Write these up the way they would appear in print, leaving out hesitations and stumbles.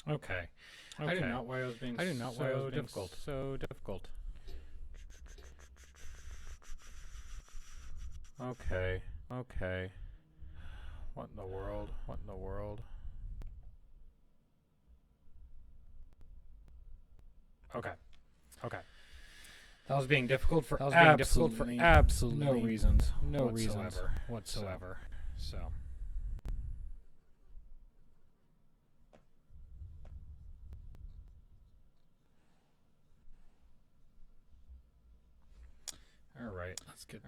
Okay. I did not why I was being so difficult. So difficult. Okay. Okay. What in the world? What in the world? Okay. Okay. That was being difficult for absolutely no reasons whatsoever. So. All right, let's get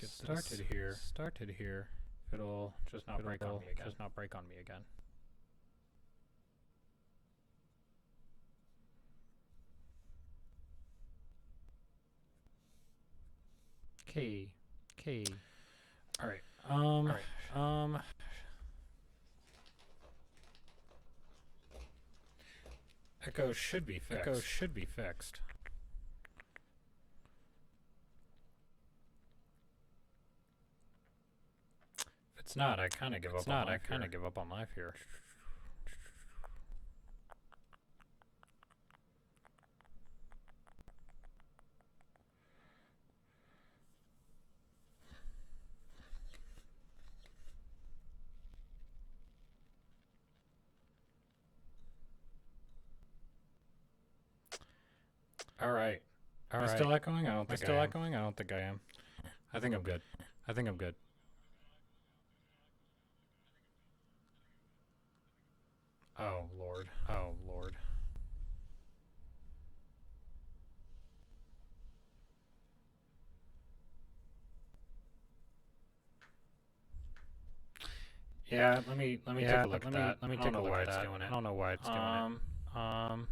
started here. It'll just not break on me again. Okay. All right. Echo should be fixed. If it's not, I kind of give up on life here. All right. Am I still echoing? I don't think I am. I don't think I am. I think I'm good. Oh, Lord. Yeah, let me take a look at that. Let me I take don't a know look why at it's that. doing it. I don't know why it's doing it.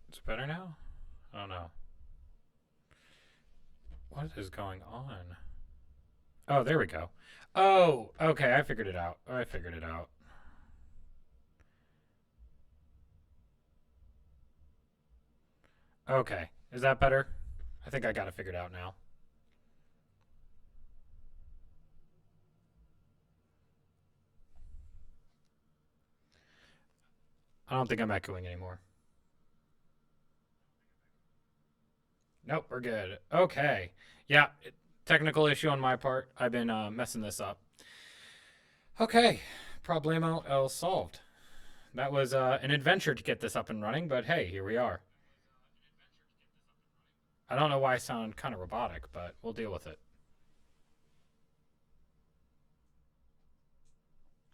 It's better now? I don't know. What is going on? Oh, there we go. Oh, okay, I figured it out. Okay, is that better? I think I got it figured out now. I don't think I'm echoing anymore. Nope, we're good. Okay. Yeah, technical issue on my part. I've been messing this up. Okay, problemo el solved. That was an adventure to get this up and running, but hey, here we are. I don't know why I sound kind of robotic, but we'll deal with it.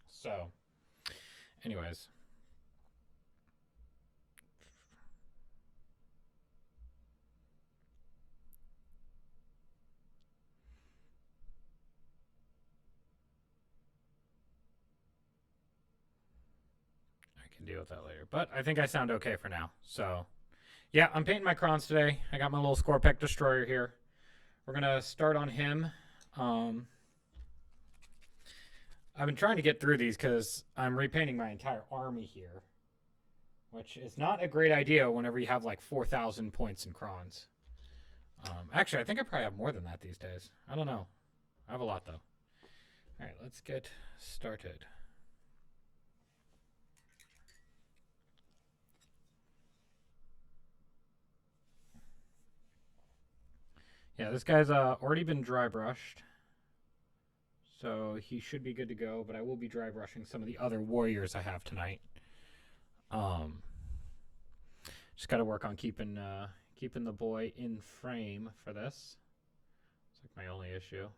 So, anyways. I can deal with that later. But I think I sound okay for now. So, yeah, I'm painting my Crons today. I got my little Scorpec Destroyer here. We're going to start on him. I've been trying to get through these because I'm repainting my entire army here, which is not a great idea whenever you have like 4,000 points in Crons. Actually, I think I probably have more than that these days. I don't know. I have a lot though. All right, let's get started. Yeah, this guy's already been dry brushed. So he should be good to go, but I will be dry brushing some of the other warriors I have tonight. Just got to work on keeping the boy in frame for this. It's like my only issue.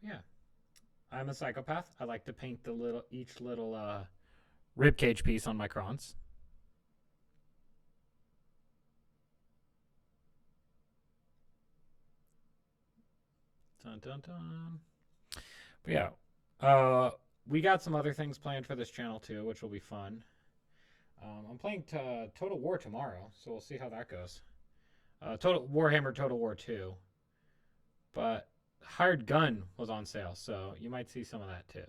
But yeah, I'm a psychopath. I like to paint each little rib cage piece on my Crons. Dun dun dun. But yeah, we got some other things planned for this channel too, which will be fun. I'm playing Total War tomorrow, so we'll see how that goes. Warhammer Total War 2. But Hired Gun was on sale, so you might see some of that too.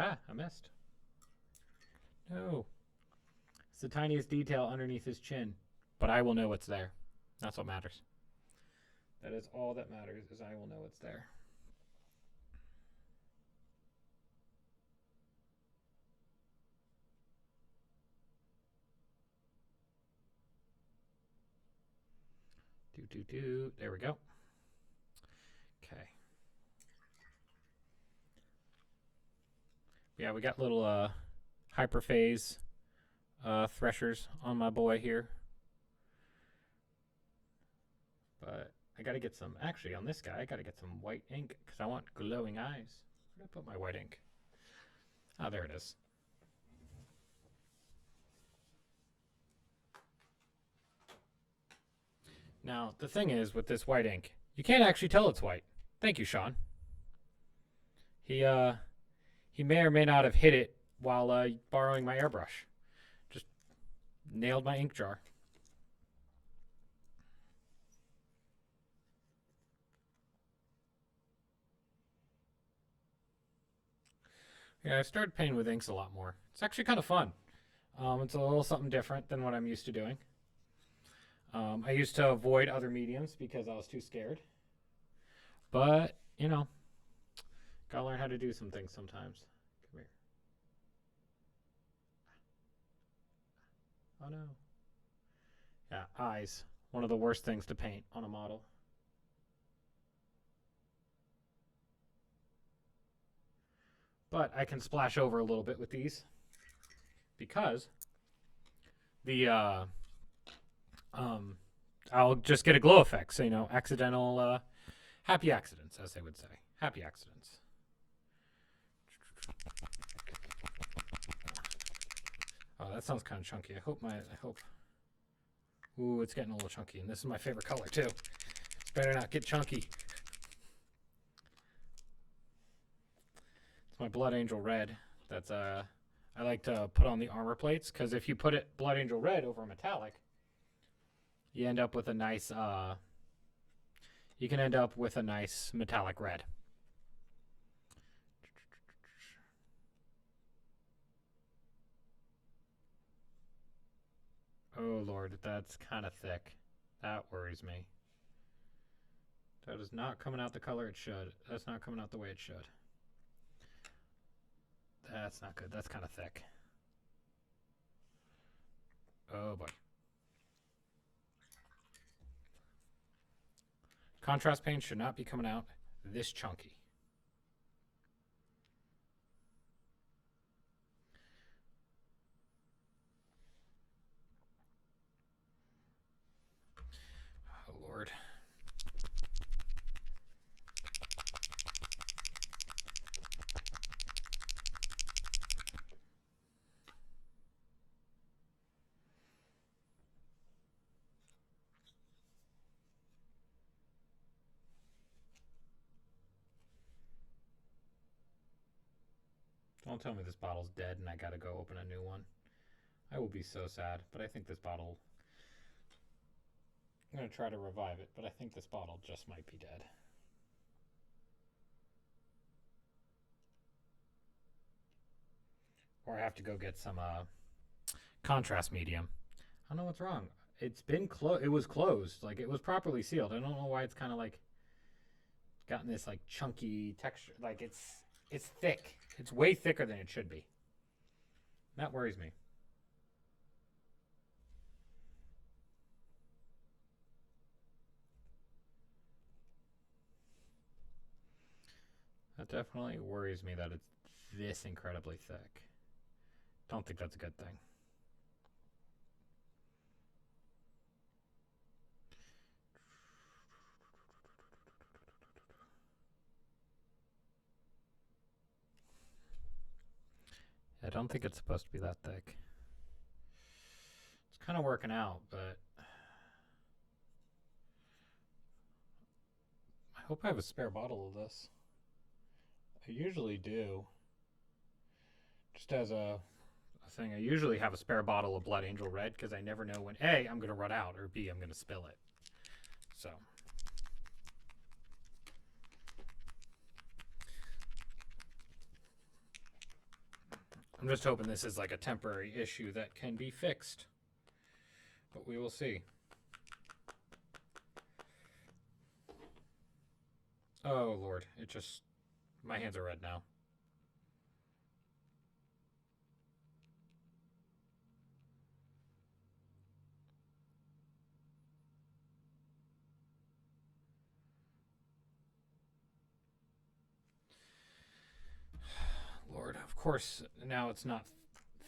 Ah, I missed. No. It's the tiniest detail underneath his chin. But I will know what's there. That's what matters. That is all that matters, is I will know what's there. There we go. Okay. Yeah, we got little hyperphase threshers on my boy here. But I gotta get some, actually on this guy, I gotta get some white ink because I want glowing eyes. Where did I put my white ink? Ah, there it is. Now, the thing is with this white ink, you can't actually tell it's white. Thank you, Sean. He may or may not have hit it while borrowing my airbrush. Just nailed my ink jar. Yeah, I started painting with inks a lot more. It's actually kind of fun. It's a little something different than what I'm used to doing. I used to avoid other mediums because I was too scared. But, you know, gotta learn how to do some things sometimes. Come here. Oh no. Yeah, eyes. One of the worst things to paint on a model. But I can splash over a little bit with these because the I'll just get a glow effect. So, you know, accidental happy accidents, as they would say. Happy accidents. Oh, that sounds kind of chunky. I hope. Ooh, it's getting a little chunky, and this is my favorite color too. It's better not get chunky. It's my Blood Angel Red. That's I like to put on the armor plates because if you put it Blood Angel Red over a metallic, you end up with a nice. You can end up with a nice metallic red. Oh Lord, that's kind of thick. That worries me. That is not coming out the color it should. That's not coming out the way it should. That's not good. That's kind of thick. Oh boy. Contrast paint should not be coming out this chunky. Oh Lord. Don't tell me this bottle's dead and I gotta go open a new one. I will be so sad, but I think this bottle... I'm gonna try to revive it, but I think this bottle just might be dead. Or I have to go get some contrast medium. I don't know what's wrong. It's been closed. It was closed. Like, it was properly sealed. I don't know why it's kind of like gotten this like chunky texture. Like, it's thick. It's way thicker than it should be. That worries me. That definitely worries me that it's this incredibly thick. Don't think that's a good thing. I don't think it's supposed to be that thick. It's kind of working out, but I hope I have a spare bottle of this. I usually do. Just as a thing, I usually have a spare bottle of Blood Angel Red because I never know when A, I'm going to run out, or B, I'm going to spill it. So... I'm just hoping this is like a temporary issue that can be fixed. But we will see. Oh, Lord. It just... My hands are red now. Lord, of course, now it's not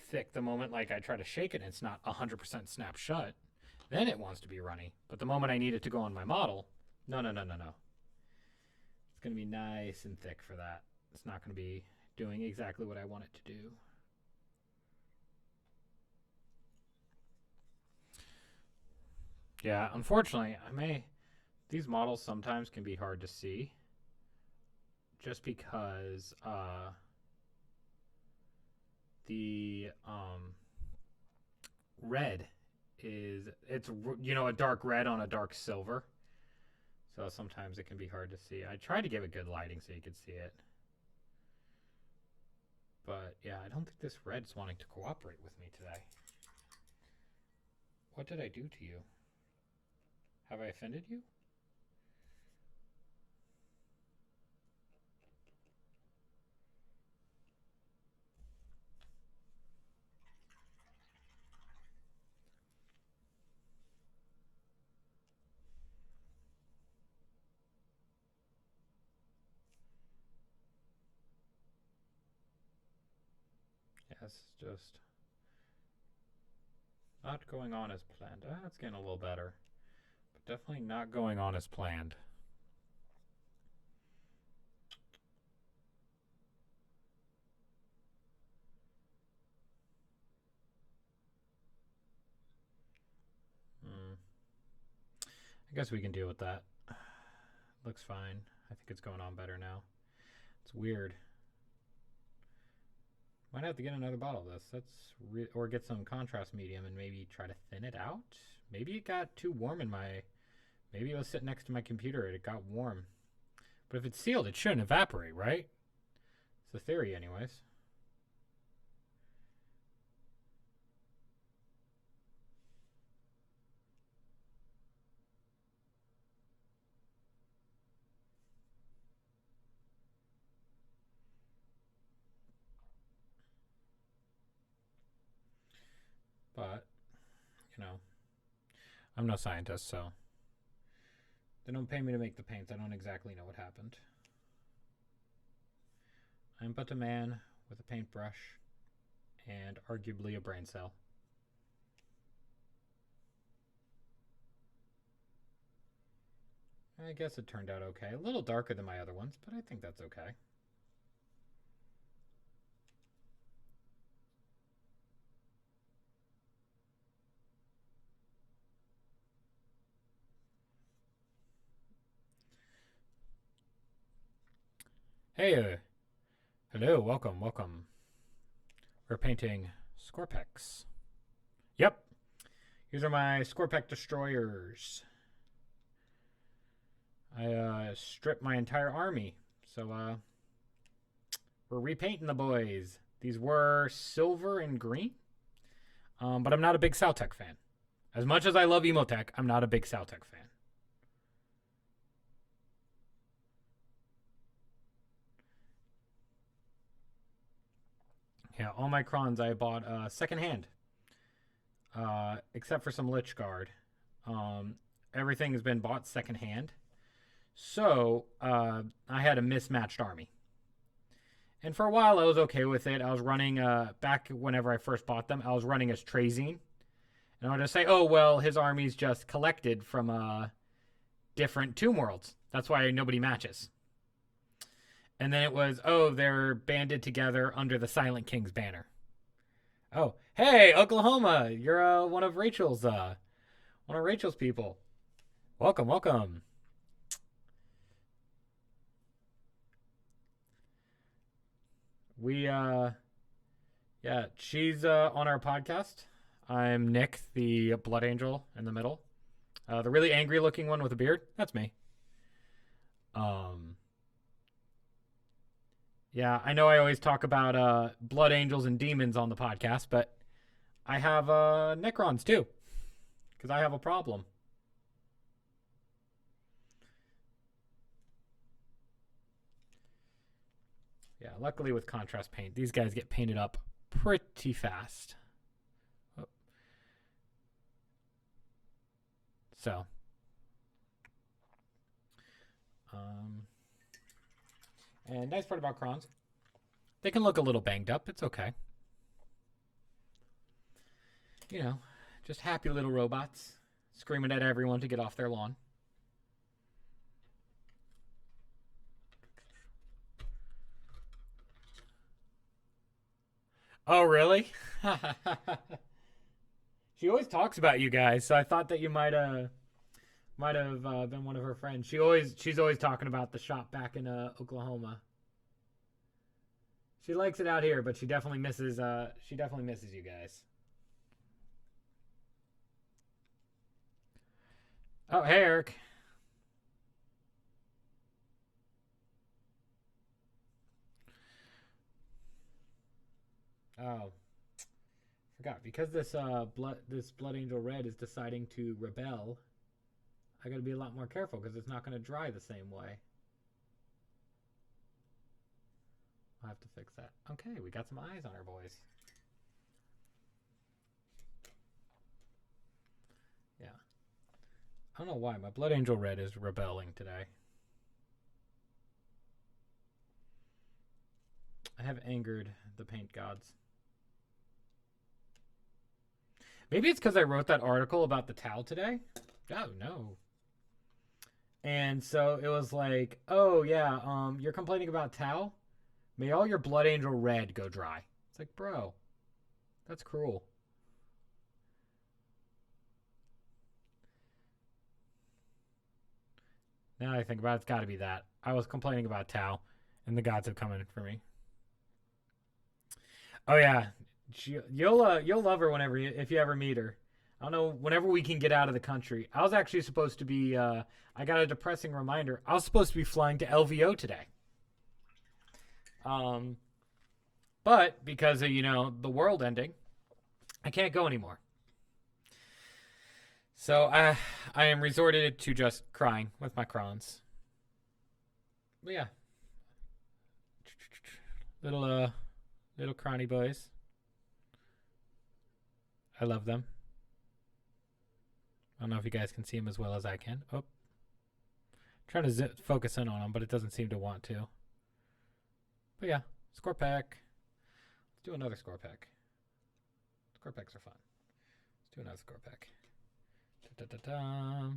thick. The moment like I try to shake it, it's not 100% snap shut. Then it wants to be runny. But the moment I need it to go on my model, no. It's going to be nice and thick for that. It's not going to be doing exactly what I want it to do. Yeah, unfortunately, these models sometimes can be hard to see just because the red it's a dark red on a dark silver, so sometimes it can be hard to see. I tried to give it good lighting so you could see it, but yeah, I don't think this red's wanting to cooperate with me today. What did I do to you? Have I offended you? Yes, just not going on as planned. It's getting a little better, but definitely not going on as planned. I guess we can deal with that. Looks fine. I think it's going on better now. It's weird. Might have to get another bottle of this. Or get some contrast medium and maybe try to thin it out. Maybe it got too warm in my... Maybe it was sitting next to my computer and it got warm. But if it's sealed, it shouldn't evaporate, right? It's the theory anyways. But, I'm no scientist, so they don't pay me to make the paints. I don't exactly know what happened. I'm but a man with a paintbrush and arguably a brain cell. I guess it turned out okay. A little darker than my other ones, but I think that's okay. Hey, hello, welcome. We're painting Scorpex. Yep, these are my Scorpec destroyers. I stripped my entire army, so we're repainting the boys. These were silver and green, but I'm not a big Saltec fan. As much as I love Emotech, I'm not a big Saltec fan. Yeah, all my crons I bought secondhand, except for some Lich Guard. Everything has been bought secondhand. So I had a mismatched army. And for a while, I was okay with it. I was running, back whenever I first bought them, I was running as Trazine. And I would just say, oh, well, his army's just collected from different Tomb Worlds. That's why nobody matches. And then it was, oh, they're banded together under the Silent King's banner. Oh, hey, Oklahoma, you're one of Rachel's people. Welcome. Yeah, she's on our podcast. I'm Nick, the Blood Angel in the middle. The really angry looking one with a beard, that's me. Yeah, I know I always talk about blood angels and demons on the podcast, but I have Necrons too, because I have a problem. Yeah, luckily with contrast paint, these guys get painted up pretty fast. Oh. So, and nice part about crons, they can look a little banged up. It's okay. You know, just happy little robots screaming at everyone to get off their lawn. Oh, really? She always talks about you guys, so I thought that you might have been one of her friends. She's always talking about the shop back in Oklahoma. She likes it out here, but she definitely misses you guys. Oh, hey Eric. Oh, forgot because this blood angel red is deciding to rebel. I got to be a lot more careful because it's not going to dry the same way. I'll have to fix that. Okay, we got some eyes on our boys. Yeah. I don't know why my blood angel red is rebelling today. I have angered the paint gods. Maybe it's because I wrote that article about the towel today. Oh no. And so it was like, oh yeah, you're complaining about towel? May all your blood angel red go dry. It's like, bro, that's cruel. Now that I think about it, it's got to be that. I was complaining about towel, and the gods have come in for me. Oh yeah, you'll love her if you ever meet her. I don't know. Whenever we can get out of the country, I was actually supposed to be. I got a depressing reminder. I was supposed to be flying to LVO today. Um, but because of the world ending, I can't go anymore. So I am resorted to just crying with my crons. But yeah, little little cronny boys. I love them. I don't know if you guys can see them as well as I can. Oh, trying to focus in on them, but it doesn't seem to want to. But yeah, score pack. Let's do another score pack. Score packs are fun. Let's do another score pack. Da-da-da-da.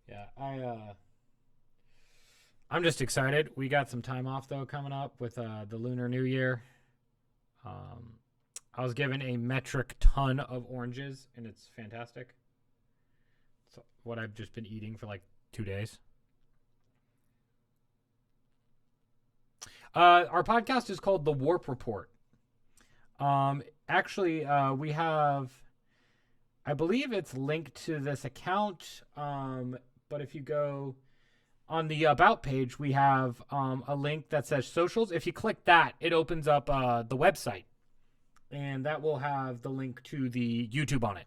Yeah, I'm just excited. We got some time off though coming up with the Lunar New Year. I was given a metric ton of oranges, and it's fantastic. It's what I've just been eating for like 2 days. Our podcast is called The Warp Report. Actually, we have, I believe it's linked to this account. But if you go on the About page, we have a link that says socials. If you click that, it opens up the website. And that will have the link to the YouTube on it.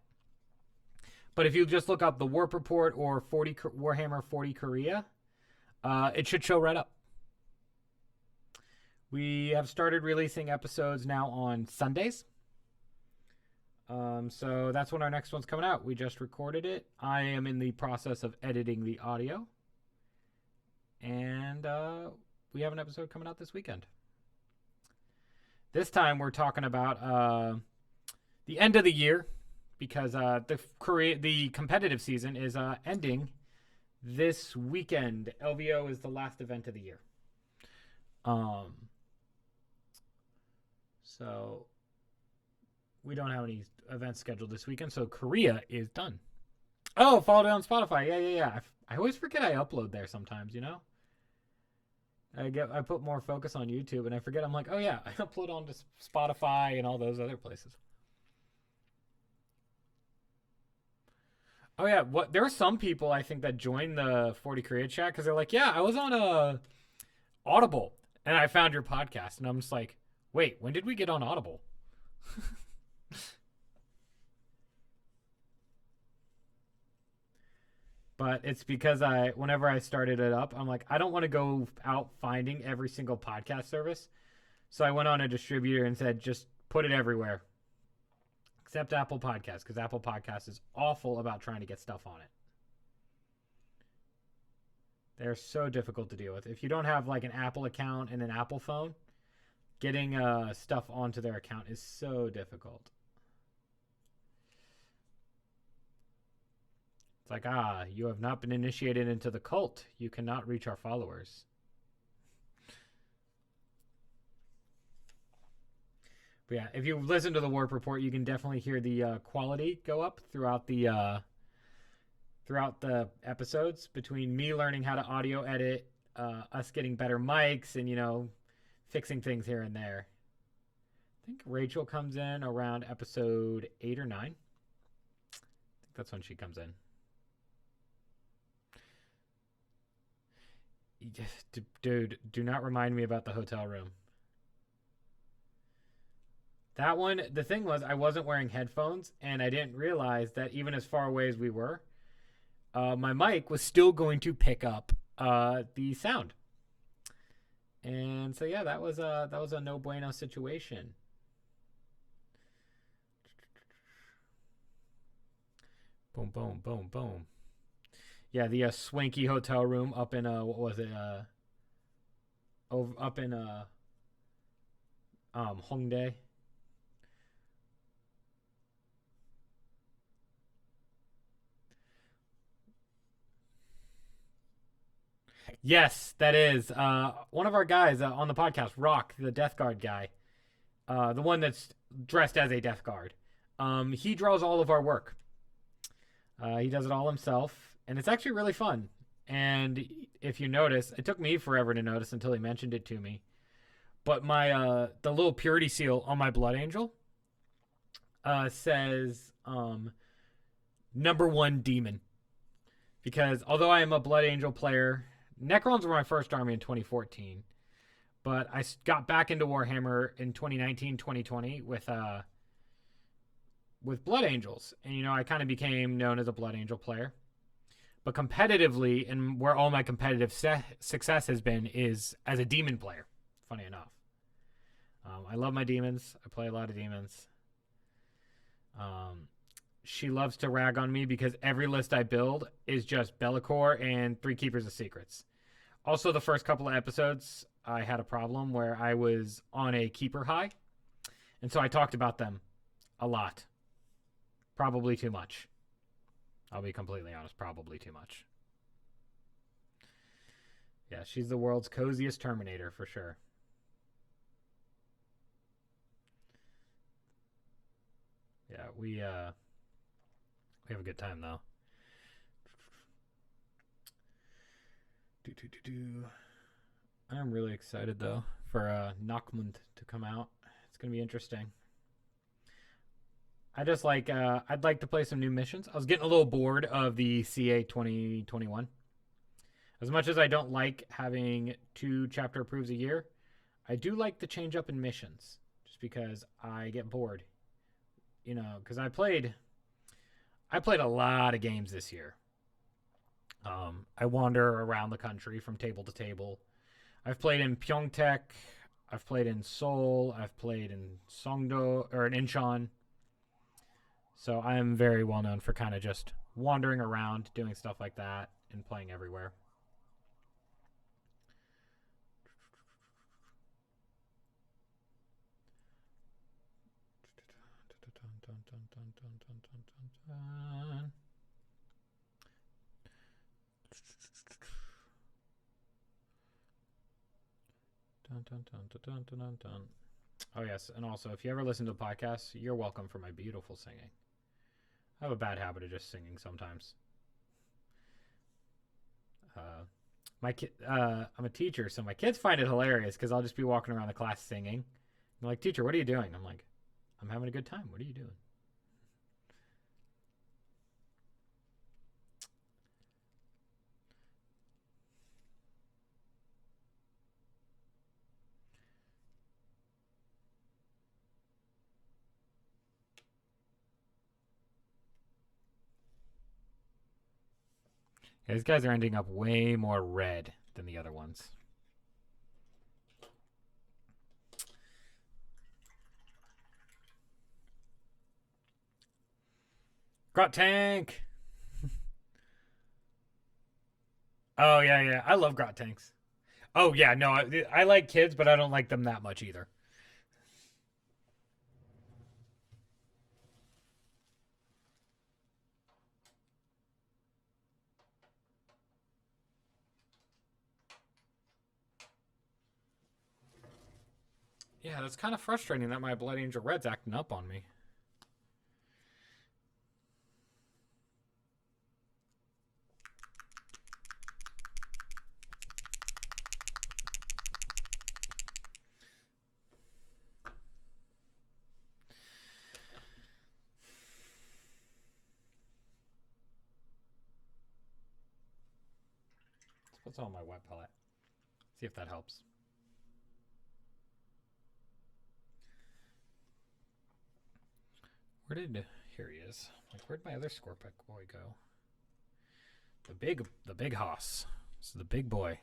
But if you just look up the Warp Report or Warhammer 40 Korea, it should show right up. We have started releasing episodes now on Sundays. So that's when our next one's coming out. We just recorded it. I am in the process of editing the audio. And we have an episode coming out this weekend. This time we're talking about the end of the year because the competitive season is ending this weekend. LVO is the last event of the year. So we don't have any events scheduled this weekend, so Korea is done. Oh, follow it on Spotify. Yeah. I always forget I upload there sometimes, I put more focus on YouTube, and I forget. I'm like, oh yeah, I upload onto Spotify and all those other places. Oh yeah, what there are some people I think that join the 40 Korea chat because they're like, yeah, I was on Audible and I found your podcast, and I'm just like, wait, when did we get on Audible? But it's because whenever I started it up, I'm like, I don't want to go out finding every single podcast service. So I went on a distributor and said, just put it everywhere except Apple Podcasts, because Apple Podcasts is awful about trying to get stuff on it. They're so difficult to deal with. If you don't have like an Apple account and an Apple phone, getting stuff onto their account is so difficult. It's like, you have not been initiated into the cult. You cannot reach our followers. But yeah, if you listen to the Warp Report, you can definitely hear the quality go up throughout the episodes, between me learning how to audio edit, us getting better mics, and fixing things here and there. I think Rachel comes in around episode 8 or 9. I think that's when she comes in. Dude, do not remind me about the hotel room. That one, the thing was, I wasn't wearing headphones, and I didn't realize that even as far away as we were, my mic was still going to pick up the sound. And so yeah, that was a no bueno situation. Boom, boom, boom, boom. Yeah, the swanky hotel room up in what was it? Up in Hongdae. Yes, that is one of our guys on the podcast, Rock, the Death Guard guy, the one that's dressed as a Death Guard. He draws all of our work. He does it all himself, and it's actually really fun. And if you notice, it took me forever to notice until he mentioned it to me. But my the little purity seal on my Blood Angel says #1 demon. Because although I am a Blood Angel player, Necrons were my first army in 2014. But I got back into Warhammer in 2019, 2020 with Blood Angels. And, I kind of became known as a Blood Angel player. But competitively, and where all my competitive success has been, is as a demon player, funny enough. I love my demons. I play a lot of demons. She loves to rag on me because every list I build is just Be'lakor and 3 Keepers of Secrets. Also, the first couple of episodes, I had a problem where I was on a Keeper high. And so I talked about them a lot. Probably too much. I'll be completely honest, probably too much. Yeah, she's the world's coziest Terminator for sure. Yeah, we have a good time though. I'm really excited though for Nockmund to come out. It's gonna be interesting. I'd like to play some new missions. I was getting a little bored of the CA 2021. As much as I don't like having 2 chapter approves a year, I do like the change up in missions, just because I get bored. Because I played a lot of games this year. I wander around the country from table to table. I've played in Pyeongtaek. I've played in Seoul. I've played in Songdo or in Incheon. So I'm very well known for kind of just wandering around, doing stuff like that, and playing everywhere. Oh yes, and also if you ever listen to the podcast, you're welcome for my beautiful singing. I have a bad habit of just singing sometimes. I'm a teacher, so my kids find it hilarious because I'll just be walking around the class singing. They're like, "Teacher, what are you doing?" I'm like, "I'm having a good time. What are you doing?" Yeah, these guys are ending up way more red than the other ones. Grot tank. Oh yeah, yeah. I love grot tanks. Oh yeah, no, I like kids, but I don't like them that much either. Yeah, that's kind of frustrating that my Blood Angel Red's acting up on me. Let's put some on my wet pellet. See if that helps. Where did here he is? Like, where'd my other Scorpic boy go? The big hoss. This is the big boy.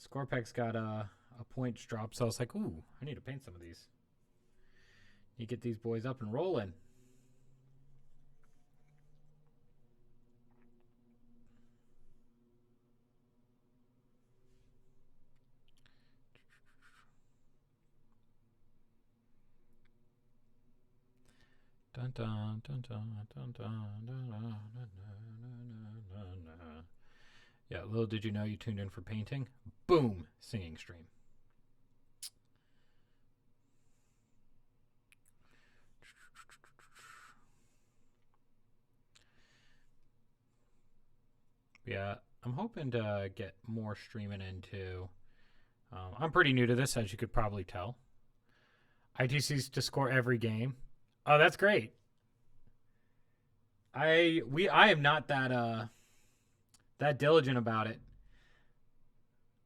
Scorpec's got a points drop, so I was like, ooh, I need to paint some of these. You get these boys up and rolling. Dun dun dun dun dun dun dun. Yeah, little did you know you tuned in for painting. Boom, singing stream. Yeah, I'm hoping to get more streaming into. I'm pretty new to this, as you could probably tell. ITC's to score every game. Oh, that's great. I am not that diligent about it.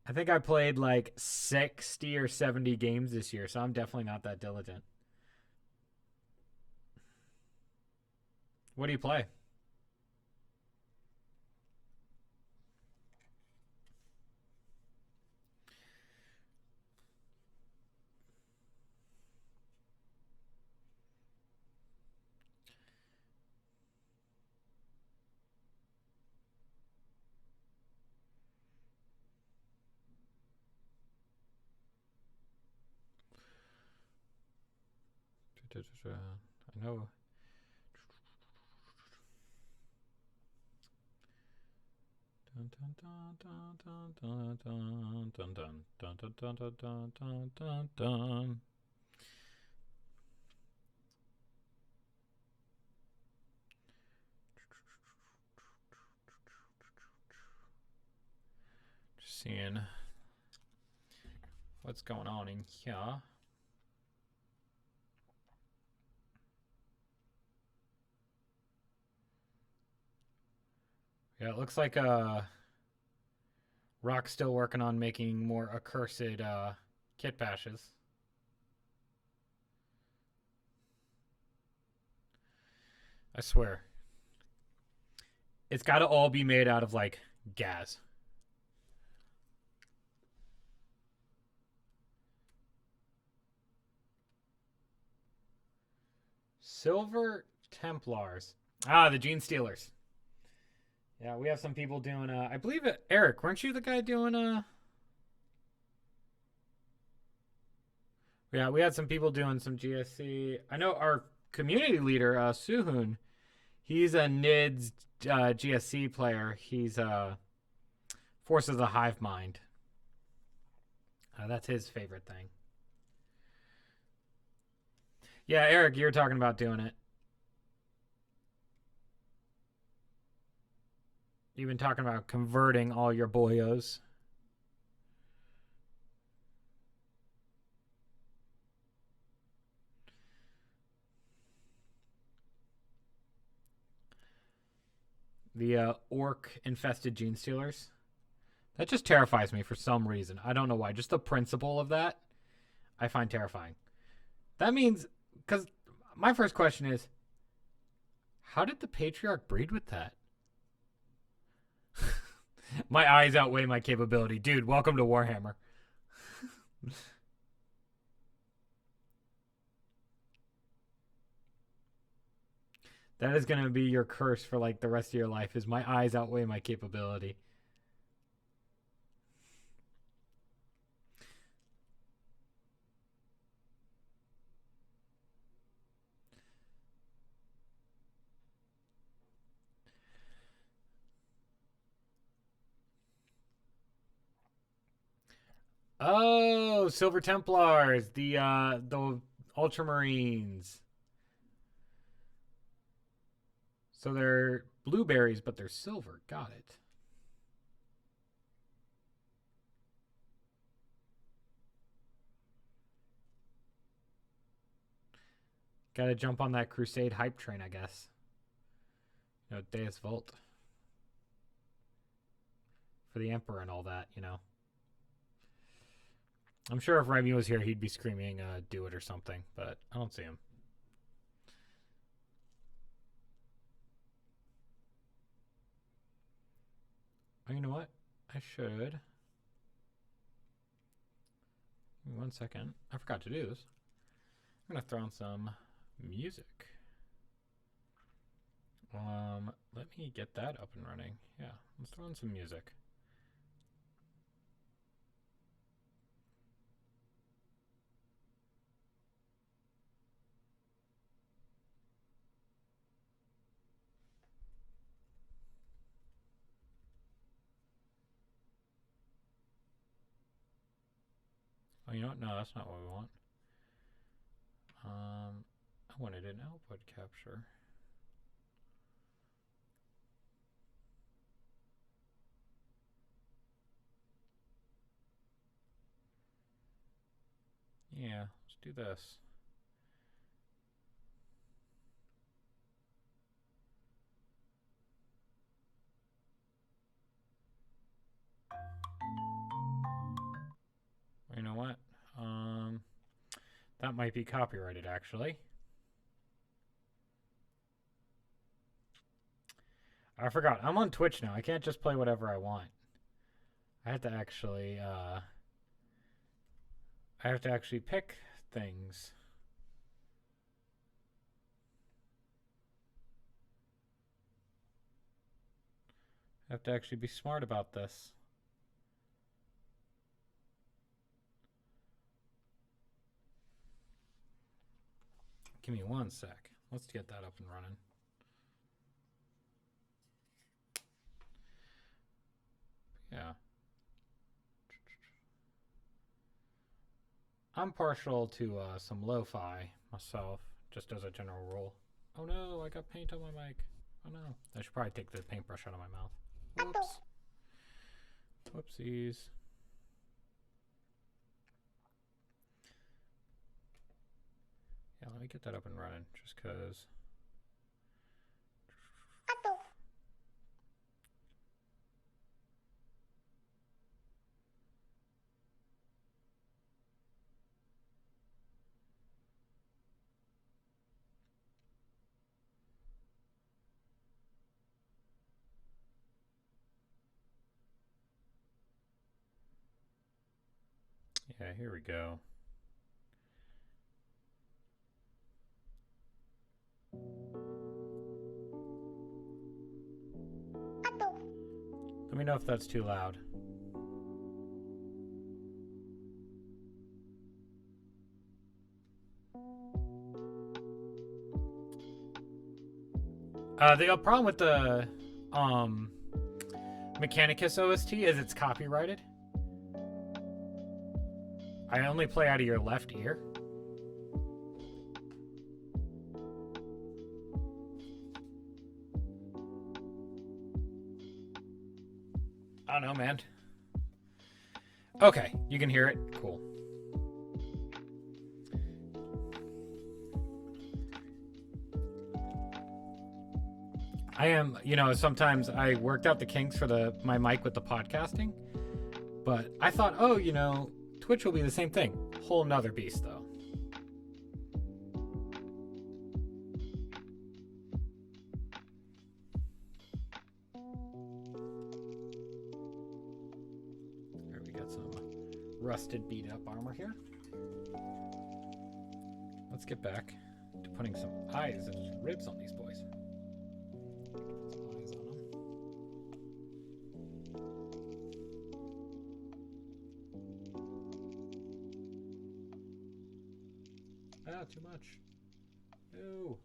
I think I played like 60 or 70 games this year, so I'm definitely not that diligent. What do you play? I know. Dun dun dun dun dun dun dun dun dun dun dun dun dun dun dun. Just seeing what's going on in here. Yeah, it looks like Rock's still working on making more accursed kit bashes. I swear. It's got to all be made out of like gas. Silver Templars. Ah, the Gene Stealers. Yeah, we have some people doing I believe it, Eric, weren't you the guy doing Yeah, we had some people doing some GSC. I know our community leader, Suhun, he's a NIDS GSC player. He's Force of the Hive Mind. That's his favorite thing. Yeah, Eric, you were talking about doing it. You've been talking about converting all your boyos. The orc-infested gene stealers. That just terrifies me for some reason. I don't know why. Just the principle of that, I find terrifying. That means, because my first question is, how did the patriarch breed with that? My eyes outweigh my capability. Dude, welcome to Warhammer. That is going to be your curse for like the rest of your life, is my eyes outweigh my capability. Oh, Silver Templars, the Ultramarines. So they're blueberries, but they're silver. Got it. Gotta jump on that Crusade hype train, I guess. You know, Deus Vult. For the Emperor and all that, you know. I'm sure if Remy was here, he'd be screaming, do it or something, but I don't see him. Oh, you know what? I should. Give me 1 second. I forgot to do this. I'm gonna throw on some music. Let me get that up and running. Yeah, let's throw on some music. Oh, you know what? No, that's not what we want. I wanted an output capture. Yeah, let's do this. You know what? That might be copyrighted, actually. I forgot. I'm on Twitch now. I can't just play whatever I want. I have to actually, pick things. I have to actually be smart about this. Give me 1 sec. Let's get that up and running. Yeah. I'm partial to some lo-fi myself, just as a general rule. Oh no, I got paint on my mic. Oh no. I should probably take the paintbrush out of my mouth. Whoops. Whoopsies. Yeah, let me get that up and running, just because. Yeah, here we go. Let me know if that's too loud. The problem with the Mechanicus OST is it's copyrighted. I only play out of your left ear. I don't know, man. Okay, you can hear it. Cool. I am, sometimes I worked out the kinks for my mic with the podcasting, but I thought, oh, Twitch will be the same thing. Whole nother beast, though. Here we got some rusted, beat up armor here. Let's get back to putting some eyes and ribs on these boys. Some eyes on them. Ah, too much. No.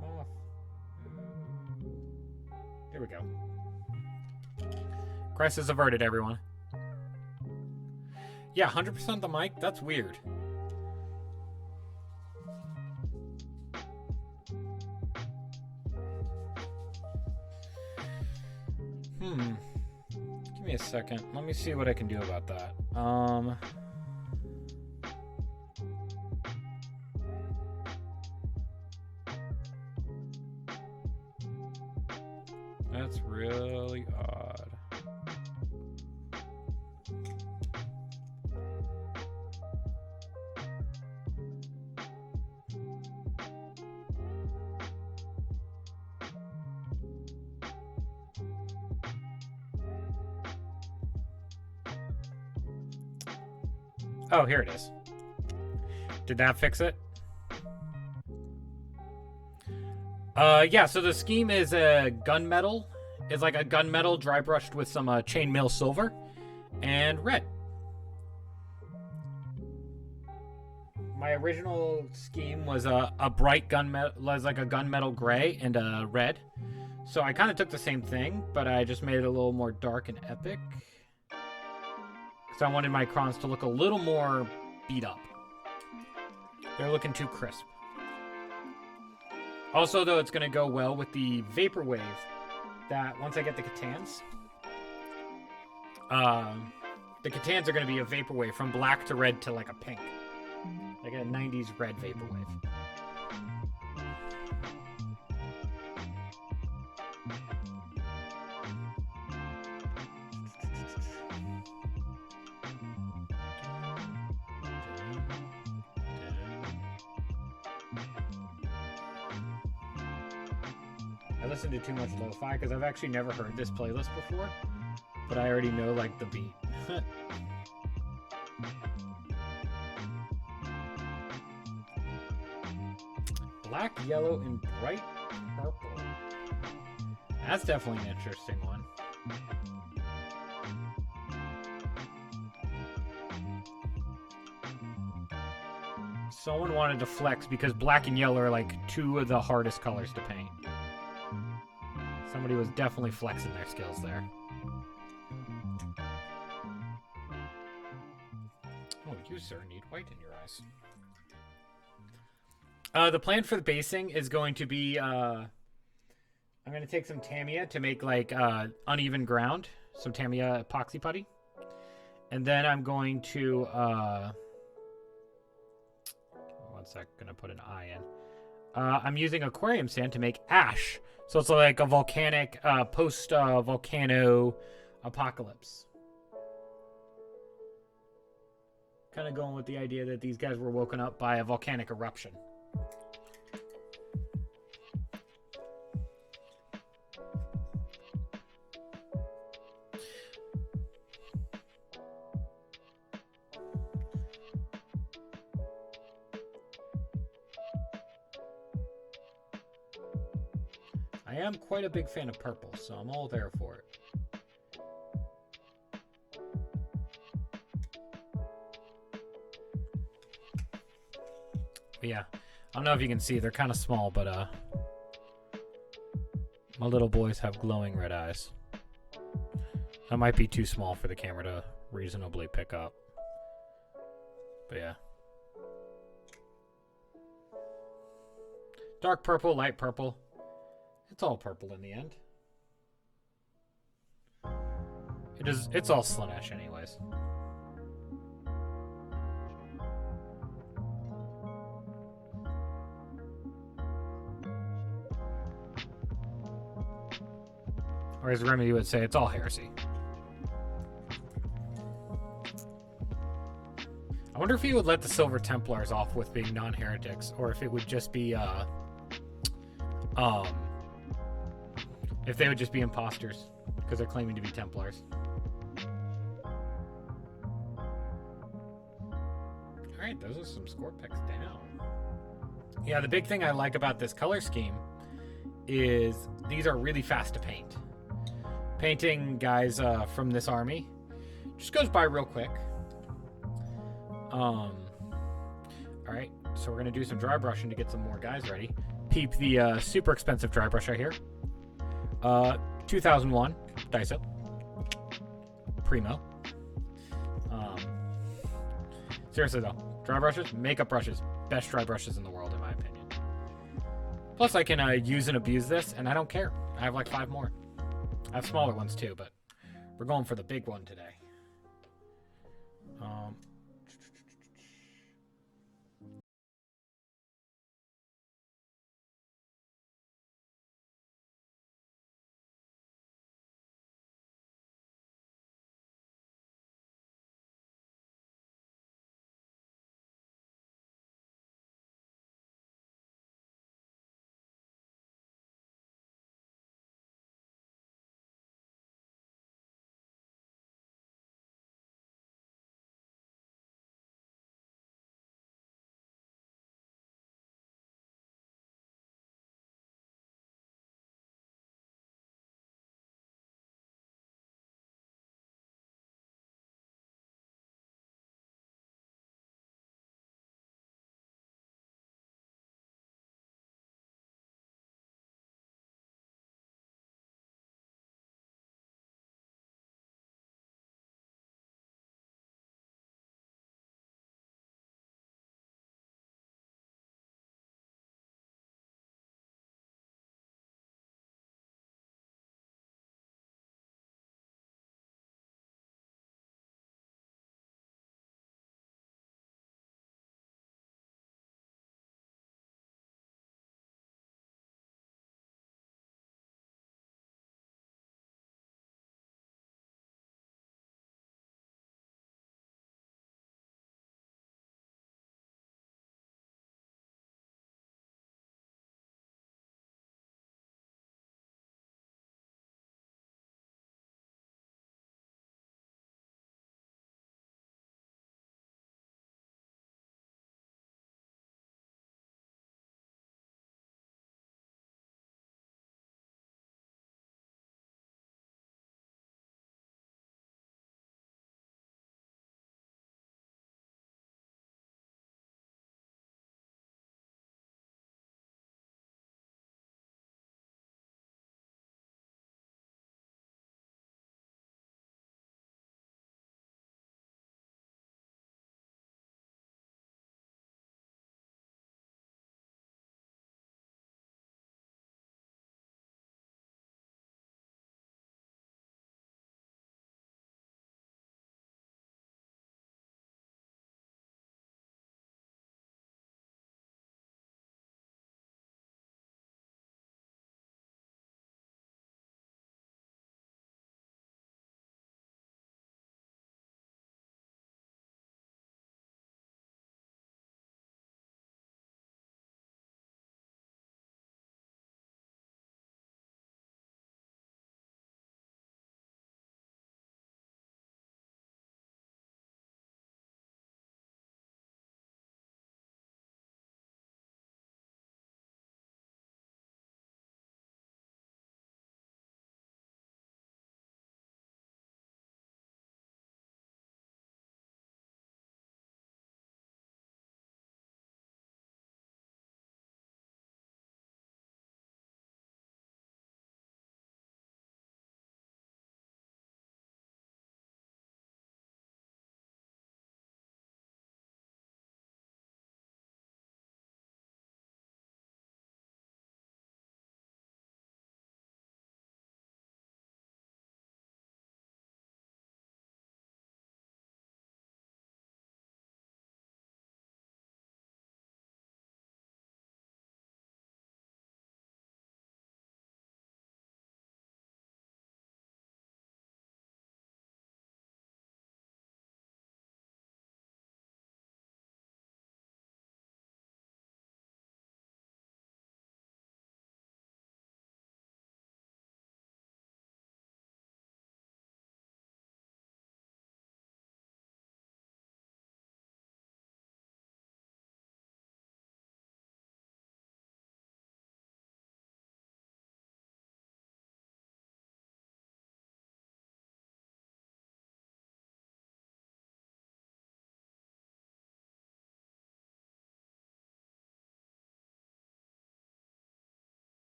Come off. There we go. Crisis averted, everyone. Yeah, 100% the mic? That's weird. Give me a second. Let me see what I can do about that. That's really odd. Oh, here it is. Did that fix it? Yeah, so the scheme is a gunmetal. It's like a gunmetal dry brushed with some chainmail silver and red. My original scheme was a bright gunmetal, was like a gunmetal gray and a red. So I kind of took the same thing, but I just made it a little more dark and epic. Because I wanted my crons to look a little more beat up. They're looking too crisp. Also, though, it's going to go well with the Vaporwave that once I get the Catans. The Catans are going to be a Vaporwave from black to red to like a pink. Like a 90s red Vaporwave. I listened to too much lo-fi because I've actually never heard this playlist before, but I already know like the beat. Black, yellow, and bright purple. That's definitely an interesting one. Someone wanted to flex because black and yellow are like two of the hardest colors to paint. Somebody was definitely flexing their skills there. Oh, you, sir, need white in your eyes. The plan for the basing is going to be, I'm going to take some Tamiya to make, like, uneven ground. Some Tamiya epoxy putty. And then I'm going to, one sec, going to put an eye in. I'm using aquarium sand to make ash. So it's like a volcanic, post-volcano apocalypse. Kind of going with the idea that these guys were woken up by a volcanic eruption. I am quite a big fan of purple, so I'm all there for it. But yeah, I don't know if you can see, they're kind of small, but my little boys have glowing red eyes. That might be too small for the camera to reasonably pick up. But yeah. Dark purple, light purple. It's all purple in the end. It's all Slanesh anyways. Or as Remedy would say, it's all heresy. I wonder if he would let the Silver Templars off with being non-heretics, or if it would just be, if they would just be imposters, because they're claiming to be Templars. Alright, those are some score picks down. Yeah, the big thing I like about this color scheme is these are really fast to paint. Painting guys from this army just goes by real quick. Alright, so we're going to do some dry brushing to get some more guys ready. Peep the super expensive dry brush right here. 2001 Daiso. Primo. Seriously though, dry brushes, makeup brushes, best dry brushes in the world in my opinion. Plus I can use and abuse this, and I don't care. I have like 5 more. I have smaller ones too, but we're going for the big one today.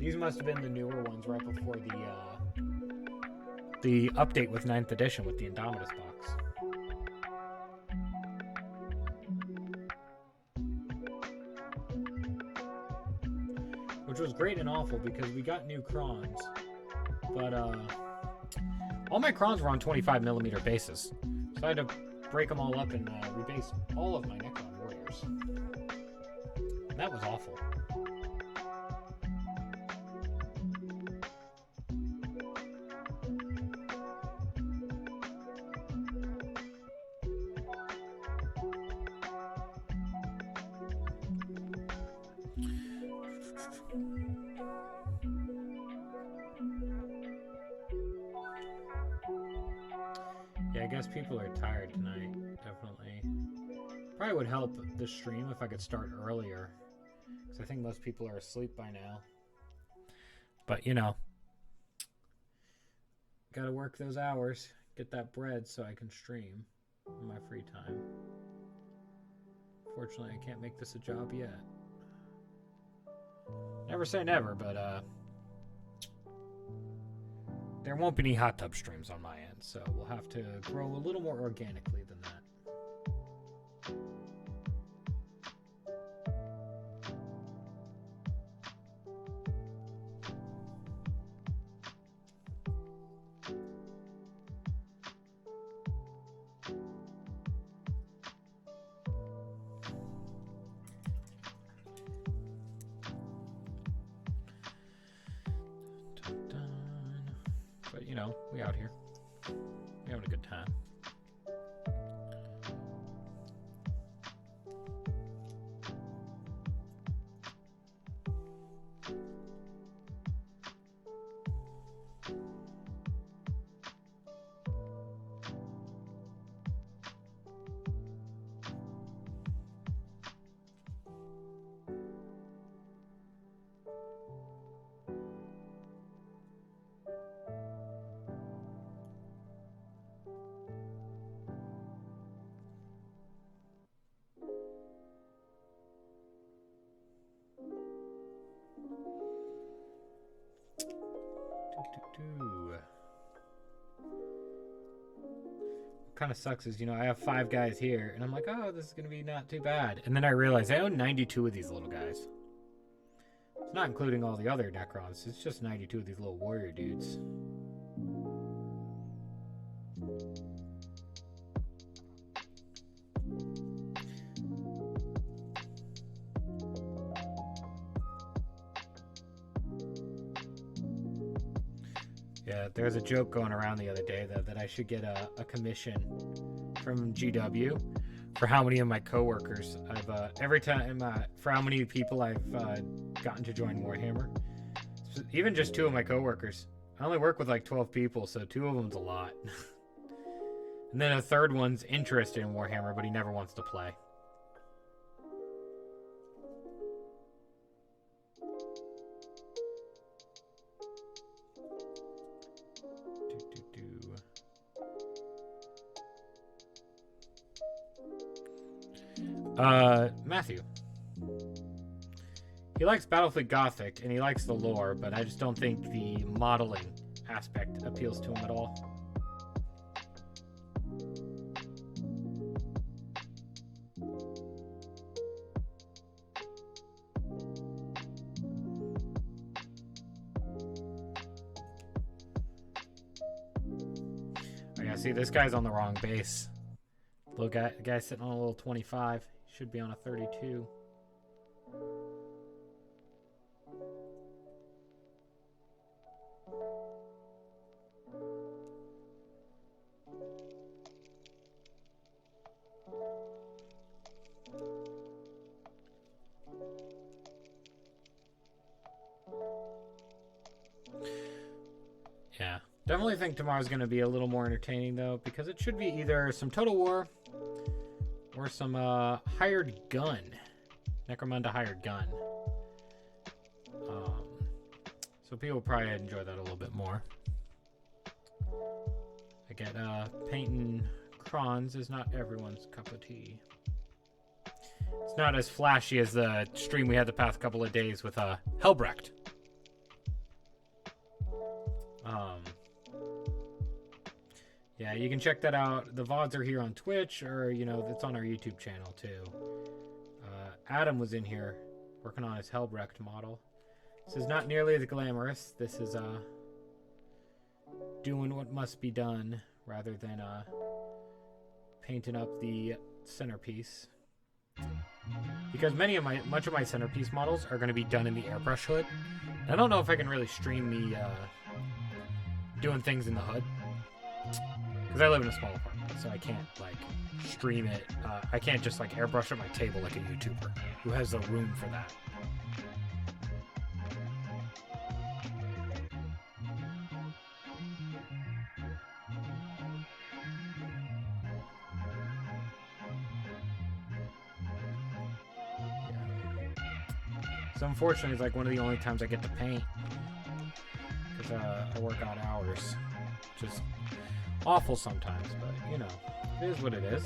These must have been the newer ones right before the update with 9th edition with the Indomitus box. Which was great and awful because we got new Crons, but all my Crons were on 25mm bases, so I had to break them all up and rebase all of my Necron warriors. And that was awful. Yeah, I guess people are tired tonight, definitely. Probably would help the stream if I could start earlier, because I think most people are asleep by now. But, you know, gotta work those hours, get that bread so I can stream in my free time. Fortunately, I can't make this a job yet. Never say never, but there won't be any hot tub streams on my end, so we'll have to grow a little more organically than that. But, you know, we out here. We having a good time. Kind of sucks is, you know, I have 5 guys here, and I'm like, oh, this is going to be not too bad. And then I realize I own 92 of these little guys. It's not including all the other Necrons. It's just 92 of these little warrior dudes. Yeah, there's a joke going around the other day that I should get a commission from GW for how many of my coworkers I've every time for how many people I've gotten to join Warhammer. So even just 2 of my coworkers. I only work with like 12 people, so 2 of them's a lot. And then a 3rd one's interested in Warhammer, but he never wants to play. Matthew. He likes Battlefield Gothic, and he likes the lore, but I just don't think the modeling aspect appeals to him at all. Oh yeah, see, this guy's on the wrong base. Little guy, the guy's sitting on a little 25. Should be on a 32. Yeah, definitely think tomorrow's going to be a little more entertaining, though, because it should be either some Total War or some hired gun. Necromunda hired gun. So people probably enjoy that a little bit more. I get painting Crons is not everyone's cup of tea. It's not as flashy as the stream we had the past couple of days with Helbrecht. Um, yeah, you can check that out. The VODs are here on Twitch, or it's on our YouTube channel too. Adam was in here working on his Helbrecht model. This is not nearly as glamorous. This is doing what must be done rather than painting up the centerpiece. Because much of my centerpiece models are going to be done in the airbrush hood. I don't know if I can really stream me doing things in the hood, because I live in a small apartment, so I can't like stream it. I can't just like airbrush at my table like a YouTuber who has the room for that. So unfortunately, it's like one of the only times I get to paint, because I work odd hours, which is awful sometimes, but it is what it is.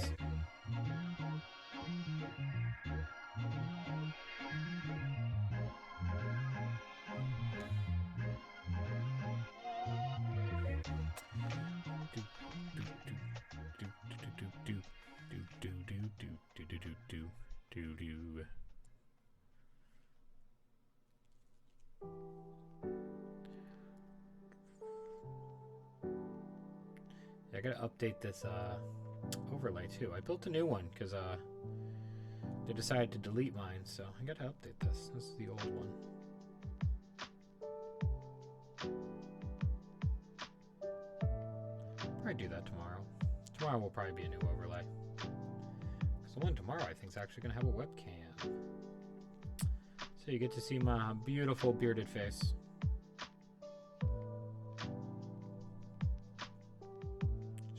I gotta update this overlay too. I built a new one because they decided to delete mine, so I gotta update this. This is the old one. Probably do that tomorrow. Tomorrow will probably be a new overlay. Because the one tomorrow I think is actually gonna have a webcam, so you get to see my beautiful bearded face.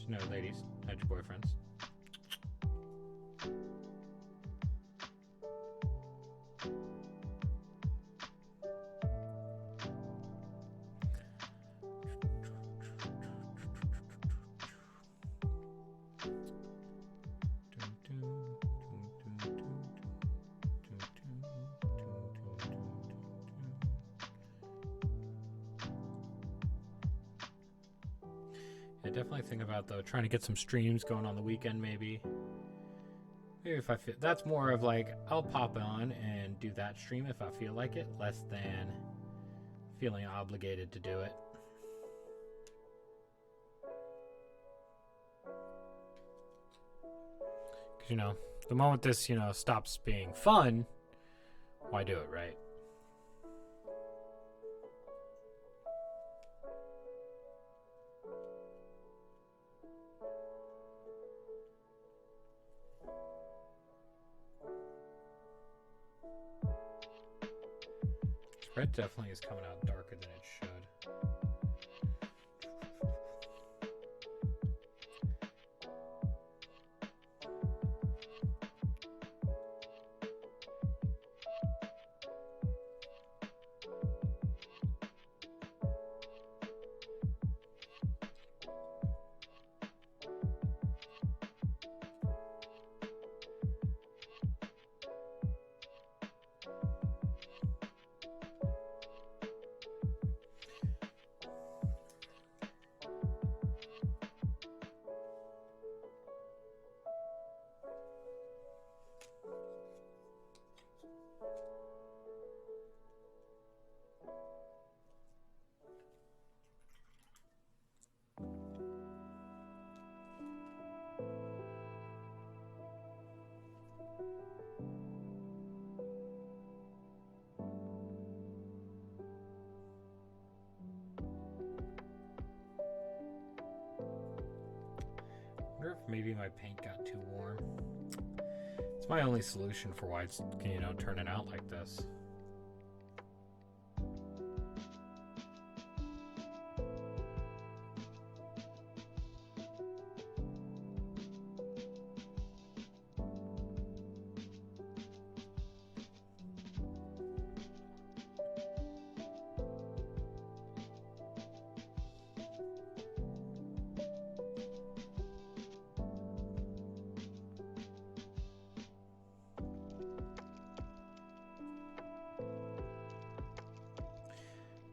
No, ladies, hide your boyfriends. I definitely think about though trying to get some streams going on the weekend. Maybe if I feel, that's more of like I'll pop on and do that stream if I feel like it, less than feeling obligated to do it. Because the moment this stops being fun, why do it, right? Red definitely is coming out darker than it should. I wonder if maybe my paint got too warm. It's my only solution for why it's turning out like this.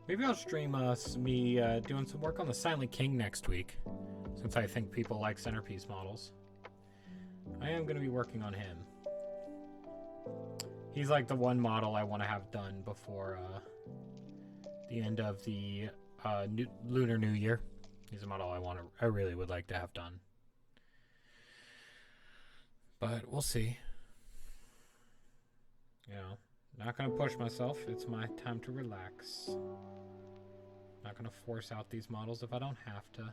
Maybe I'll stream me doing some work on the Silent King next week, since I think people like centerpiece models. I am going to be working on him. He's like the one model I want to have done before the end of the Lunar New Year. He's a model I really would like to have done. But we'll see. You know, not going to push myself. It's my time to relax. Not going to force out these models if I don't have to.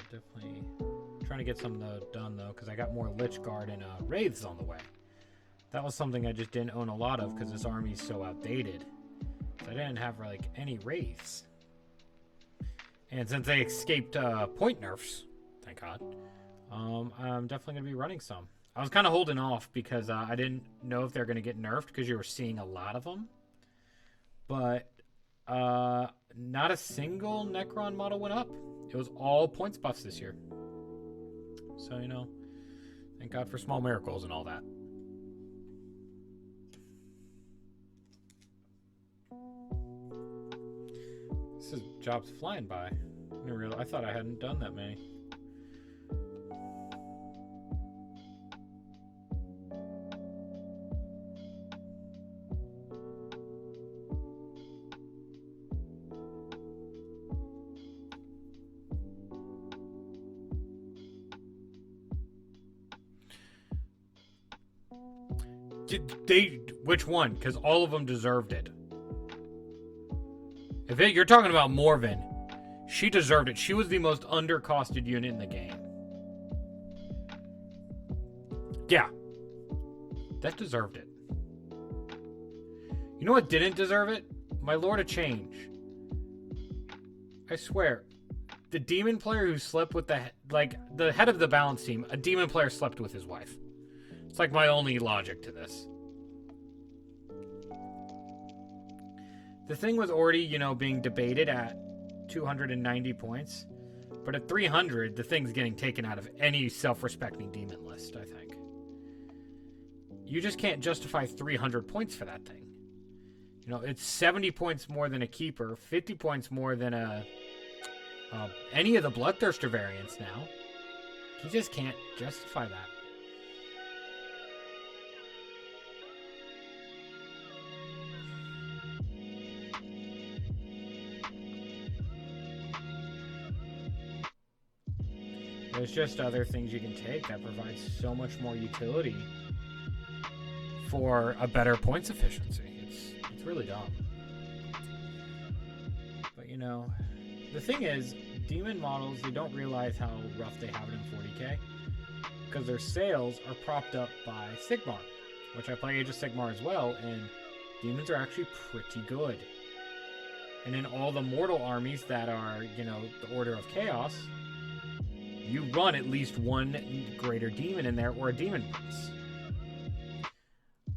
Definitely trying to get some done though, because I got more Lich Guard and Wraiths on the way. That was something I just didn't own a lot of because this army's so outdated. So I didn't have like any Wraiths. And since they escaped point nerfs, thank God, I'm definitely going to be running some. I was kind of holding off because I didn't know if they're going to get nerfed because you were seeing a lot of them. But not a single Necron model went up. It was all points buffs this year. So, you know, thank God for small miracles and all that. This job's flying by. I thought I hadn't done that many. Which one? Because all of them deserved it. If you're talking about Morven, she deserved it. She was the most undercosted unit in the game. Yeah. That deserved it. You know what didn't deserve it? My Lord of Change. I swear. The demon player who slept with the head of the balance team, a demon player slept with his wife. It's like my only logic to this. The thing was already, you know, being debated at 290 points. But at 300, the thing's getting taken out of any self-respecting demon list, I think. You just can't justify 300 points for that thing. You know, it's 70 points more than a Keeper, 50 points more than any of the Bloodthirster variants now. You just can't justify that. There's just other things you can take that provides so much more utility for a better points efficiency. It's really dumb. But you know, the thing is, demon models, they don't realize how rough they have it in 40k because their sales are propped up by Sigmar, which I play Age of Sigmar as well, and demons are actually pretty good. And in all the mortal armies that are, you know, the Order of Chaos, you run at least one greater demon in there or a demon prince.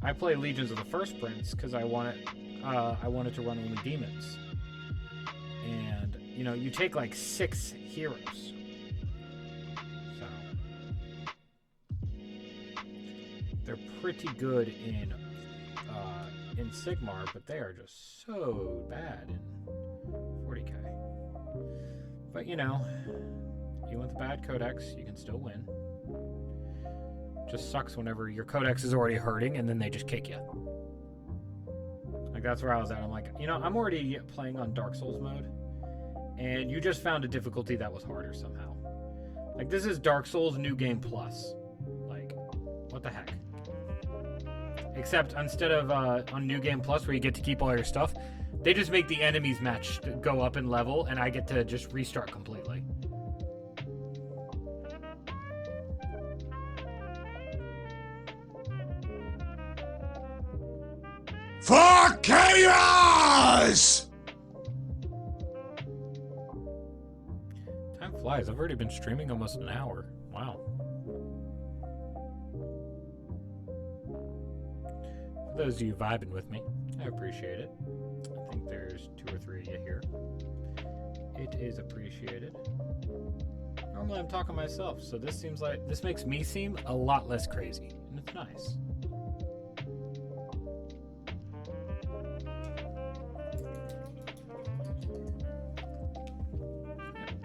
I play Legions of the First Prince because I wanted to run only demons. And, you know, you take like 6 heroes. So they're pretty good in Sigmar, but they are just so bad in 40k. But, you know, you want the bad codex, you can still win. Just sucks whenever your codex is already hurting and then they just kick you. Like, that's where I was at. I'm like, you know, I'm already playing on Dark Souls mode, and you just found a difficulty that was harder somehow. Like, this is Dark Souls New Game Plus. Like, what the heck? Except instead of on New Game Plus where you get to keep all your stuff, they just make the enemies match go up in level, and I get to just restart completely. For chaos! Time flies. I've already been streaming almost an hour. Wow. For those of you vibing with me, I appreciate it. I think there's 2 or 3 of you here. It is appreciated. Normally I'm talking myself, so this makes me seem a lot less crazy, and it's nice.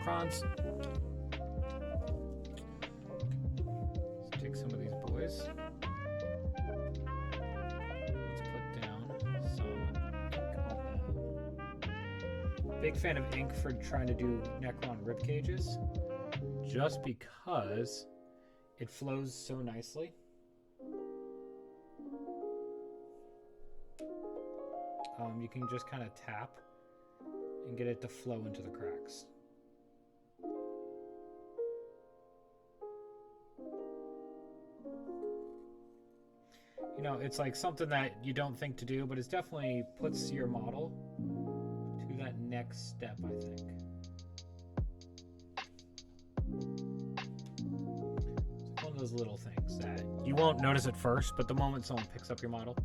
Necrons. Let's take some of these boys. Let's put down some ink on them. Big fan of ink for trying to do Necron rib cages, just because it flows so nicely. You can just kind of tap and get it to flow into the cracks. You know, it's like something that you don't think to do, but it definitely puts your model to that next step, I think. It's one of those little things that you won't notice at first, but the moment someone picks up your model,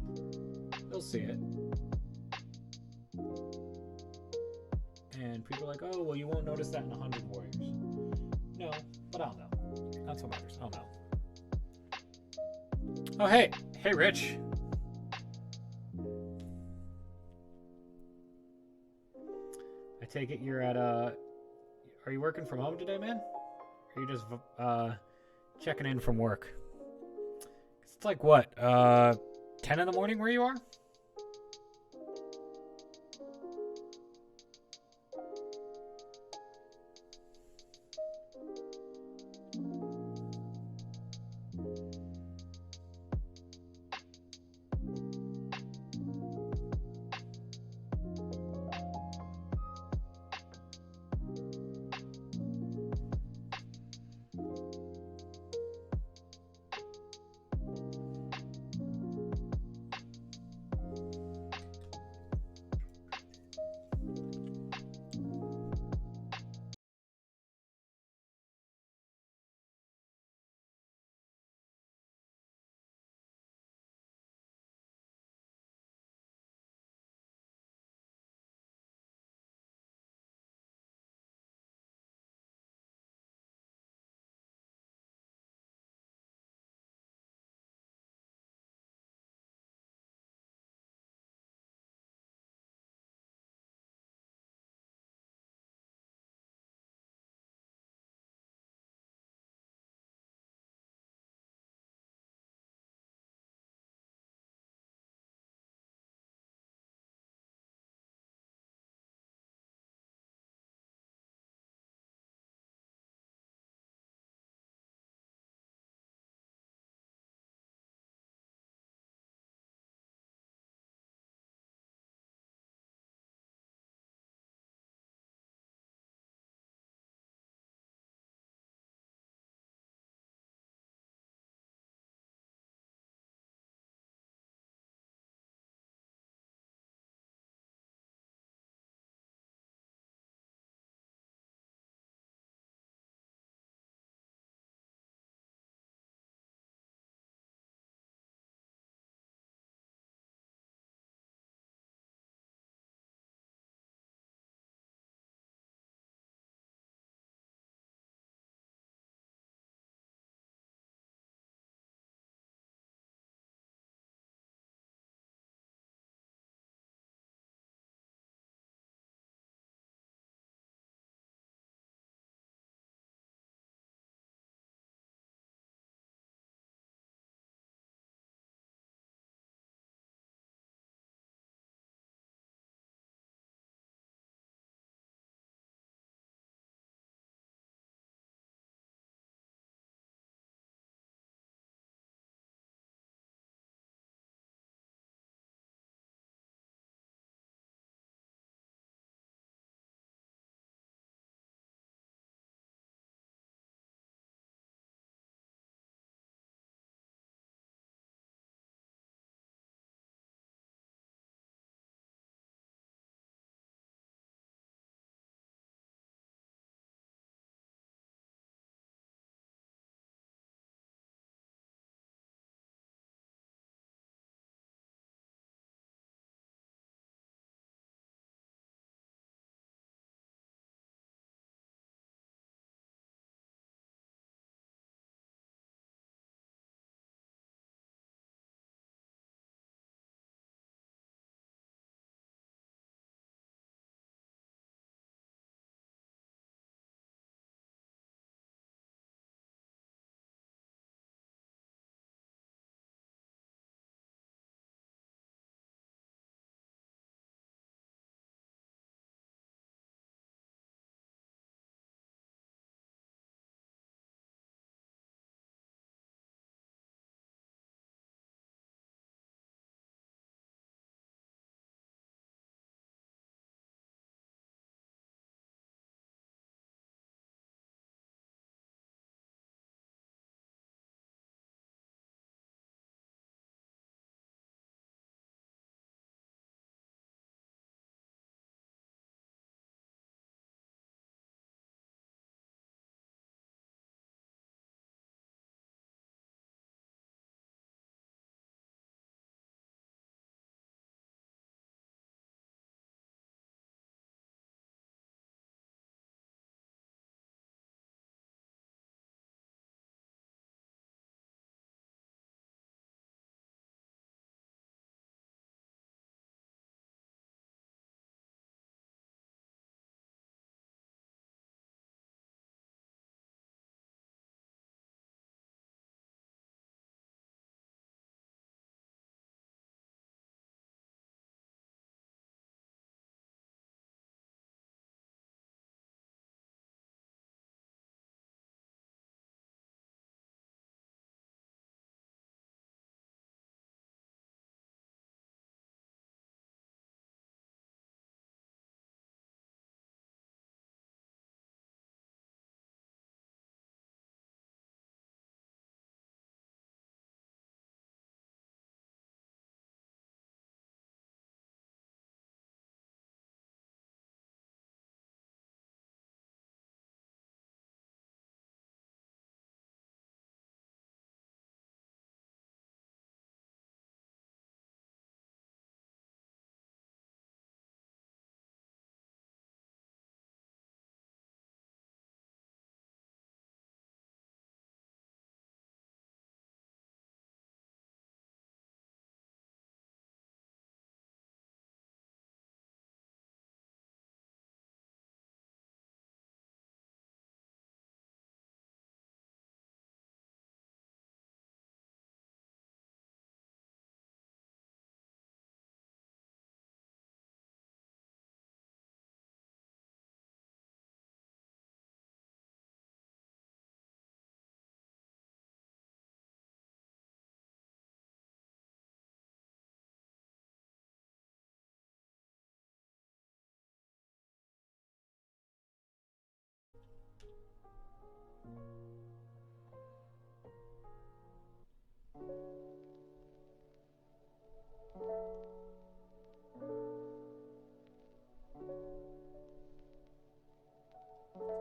they'll see it. And people are like, oh, well, you won't notice that in 100 Warriors. No, but I'll know. That's what matters. I'll know. Oh, hey. Hey, Rich. I take it you're at, are you working from home today, man? Or are you just, checking in from work? It's like, what, 10 in the morning where you are?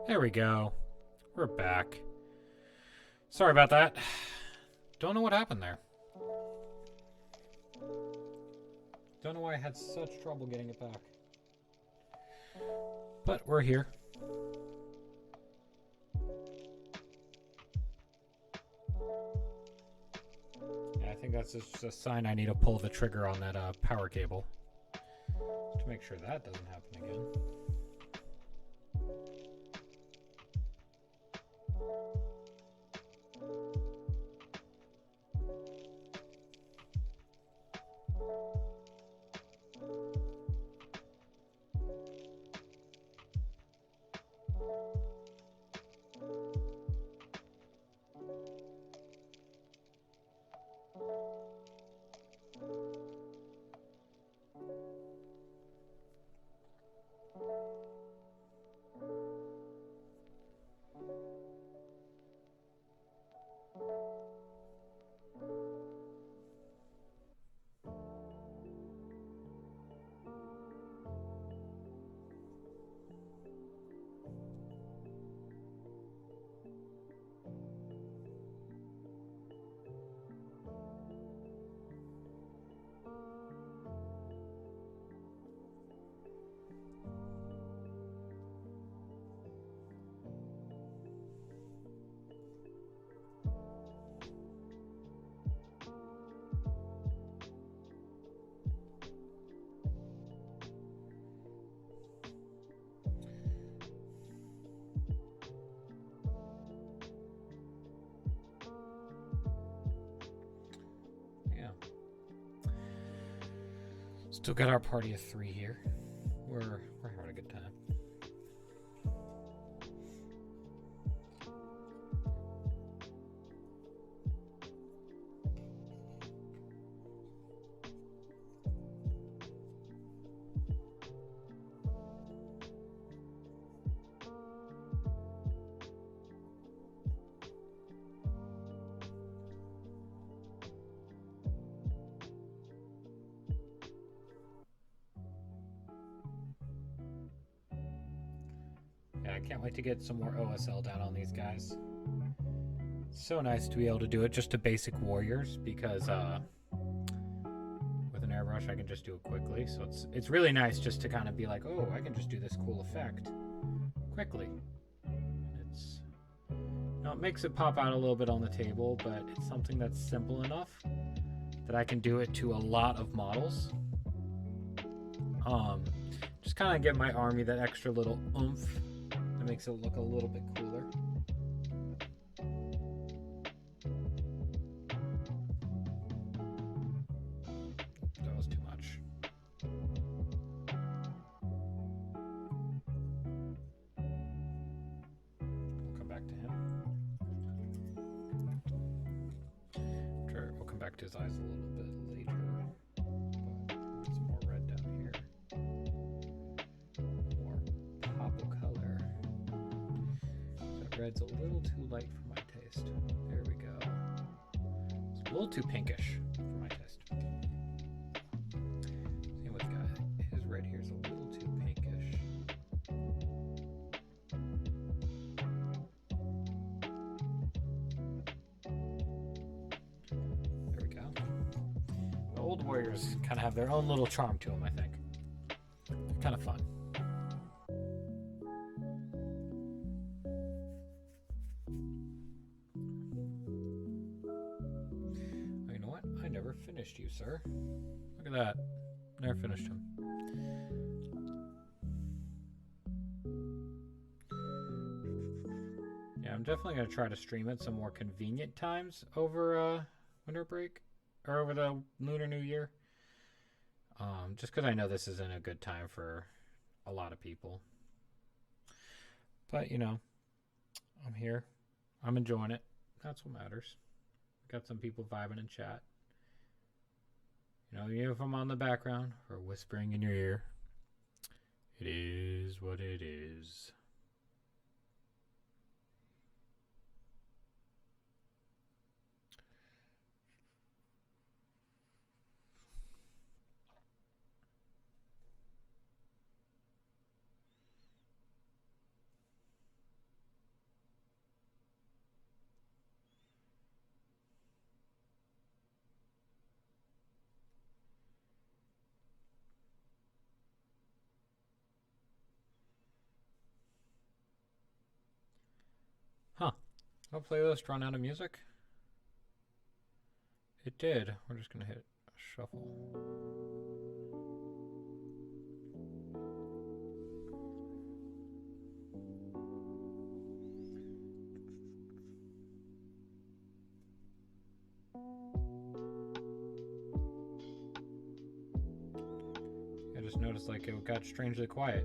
There we go. We're back. Sorry about that. Don't know what happened there. Don't know why I had such trouble getting it back. But we're here. Yeah, I think that's just a sign I need to pull the trigger on that power cable to make sure that doesn't happen again. Still got our party of 3 here. We're having a good time. Yeah, I can't wait to get some more OSL down on these guys. It's so nice to be able to do it just to basic warriors because with an airbrush I can just do it quickly. So it's really nice just to kind of be like, oh, I can just do this cool effect quickly. It's it makes it pop out a little bit on the table, but it's something that's simple enough that I can do it to a lot of models. Just kind of give my army that extra little oomph that makes it look a little bit cooler. That was too much. We'll come back to him. Sure, we'll come back to his eyes a little bit later. But some more red down here. More pop of color. That red's a little too light for my taste. There we go. It's a little too pinkish for my taste. Same with guy. His red here is a little too pinkish. There we go. The old warriors kind of have their own little charm to them, I think. They're kind of fun. Oh, you know what? I never finished you, sir. Look at that. Never finished him. Yeah, I'm definitely going to try to stream at some more convenient times over winter break or over the Lunar New Year. Just because I know this isn't a good time for a lot of people. But, you know, I'm here. I'm enjoying it. That's what matters. Got some people vibing in chat. You know, even if I'm on the background or whispering in your ear, it is what it is. Oh, playlist run out of music? It did. We're just gonna hit shuffle. I just noticed like it got strangely quiet.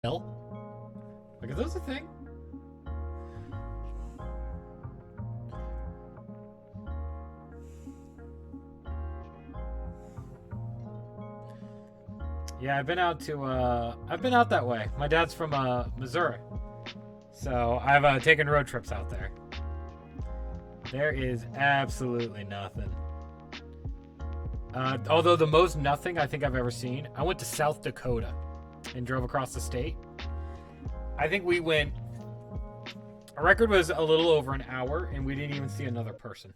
hell? Like, is this a thing? Yeah, I've been out that way. My dad's from Missouri, so I've taken road trips out there. There is absolutely nothing. Although the most nothing I think I've ever seen, I went to South Dakota and drove across the state. I think we went, our record was a little over an hour, and we didn't even see another person.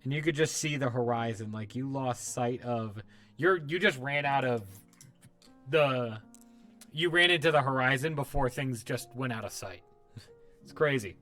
And you could just see the horizon. Like, you lost sight of, you just ran out of you ran into the horizon before things just went out of sight. It's crazy.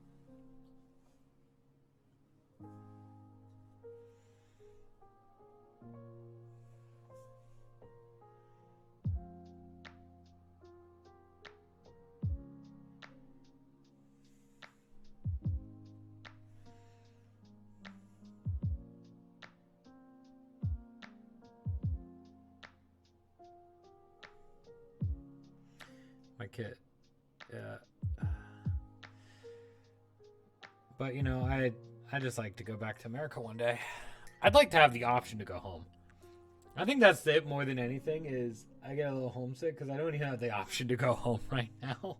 My kid. Yeah. But, you know, I just like to go back to America one day. I'd like to have the option to go home. I think that's it more than anything, is I get a little homesick because I don't even have the option to go home right now.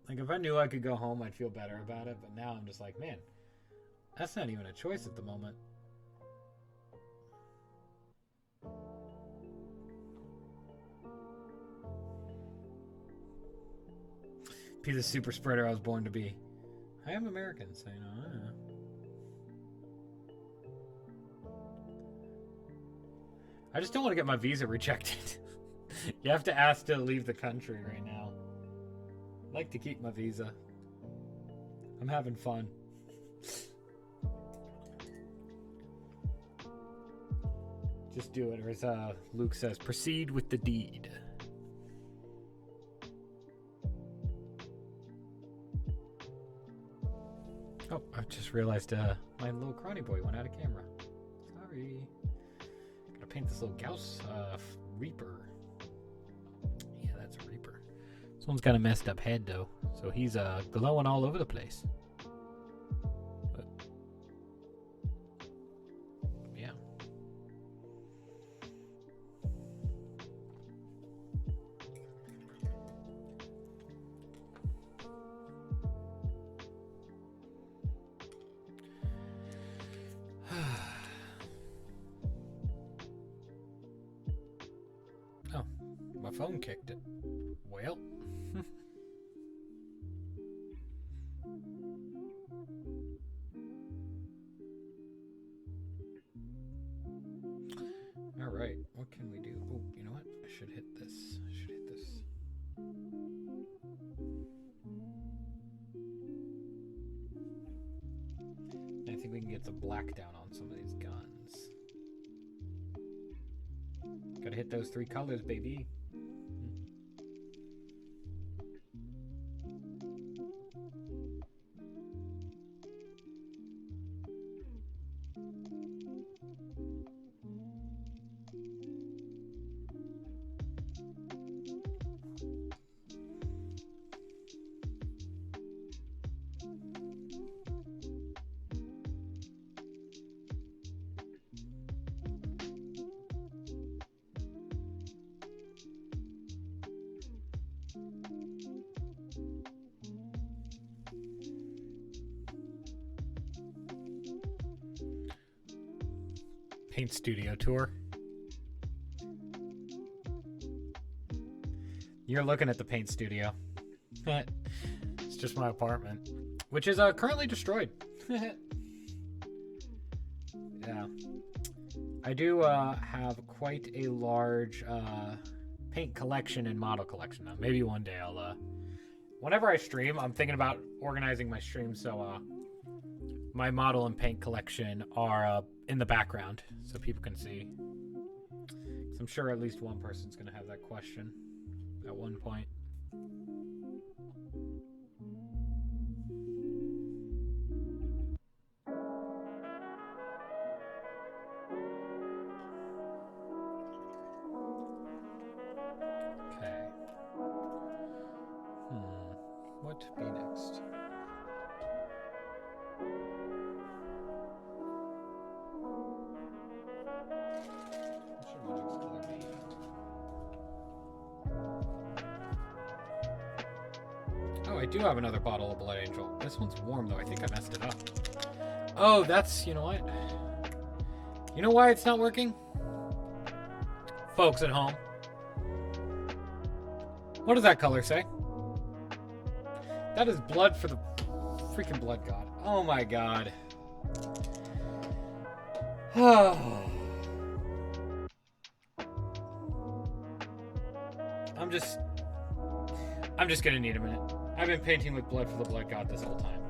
Like, if I knew I could go home, I'd feel better about it. But now I'm just like, man, that's not even a choice at the moment. Be the super spreader I was born to be. I am American, so you know. I just don't want to get my visa rejected. You have to ask to leave the country right now. I'd like to keep my visa. I'm having fun. Just do it, or as Luke says, proceed with the deed. Oh, I just realized my little crony boy went out of camera. Sorry. Gotta paint this little Gauss Reaper. Yeah, that's a Reaper. This one's got a messed up head, though. So he's glowing all over the place. But, yeah. Oh, my phone kicked it. Well. All right, what can we do? Oh, you know what? I should hit this. I think we can get the black down on some of these guns. Gotta hit those 3 colors, baby. Paint studio tour. You're looking at the paint studio. It's just my apartment, which is currently destroyed. Yeah. I do have quite a large paint collection and model collection now. Maybe one day I'll whenever I stream, I'm thinking about organizing my stream so my model and paint collection are in the background so people can see. 'Cause I'm sure at least one person's going to have that question at one point. What be next? What should my next color be? Oh, I do have another bottle of Blood Angel. This one's warm, though. I think I messed it up. Oh, that's... You know what? You know why it's not working? Folks at home. What does that color say? That is blood for the freaking blood god. Oh my god. I'm just gonna need a minute. I've been painting with blood for the blood god this whole time.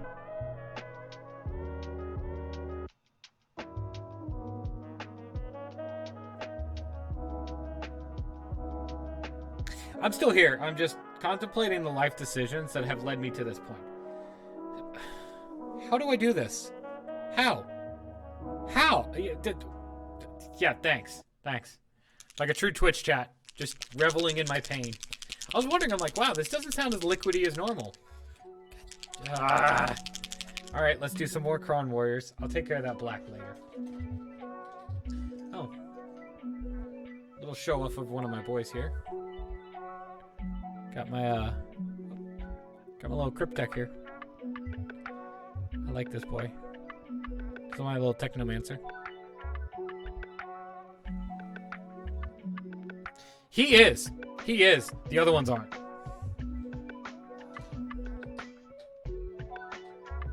I'm still here. I'm just contemplating the life decisions that have led me to this point. How do I do this? How? How? Yeah, thanks. Thanks. Like a true Twitch chat. Just reveling in my pain. I was wondering, I'm like, wow, this doesn't sound as liquidy as normal. Alright, let's do some more Kron Warriors. I'll take care of that black later. Oh. Little show off of one of my boys here. Got my little Cryptek here. I like this boy. This is my little Technomancer. He is! He is! The other ones aren't.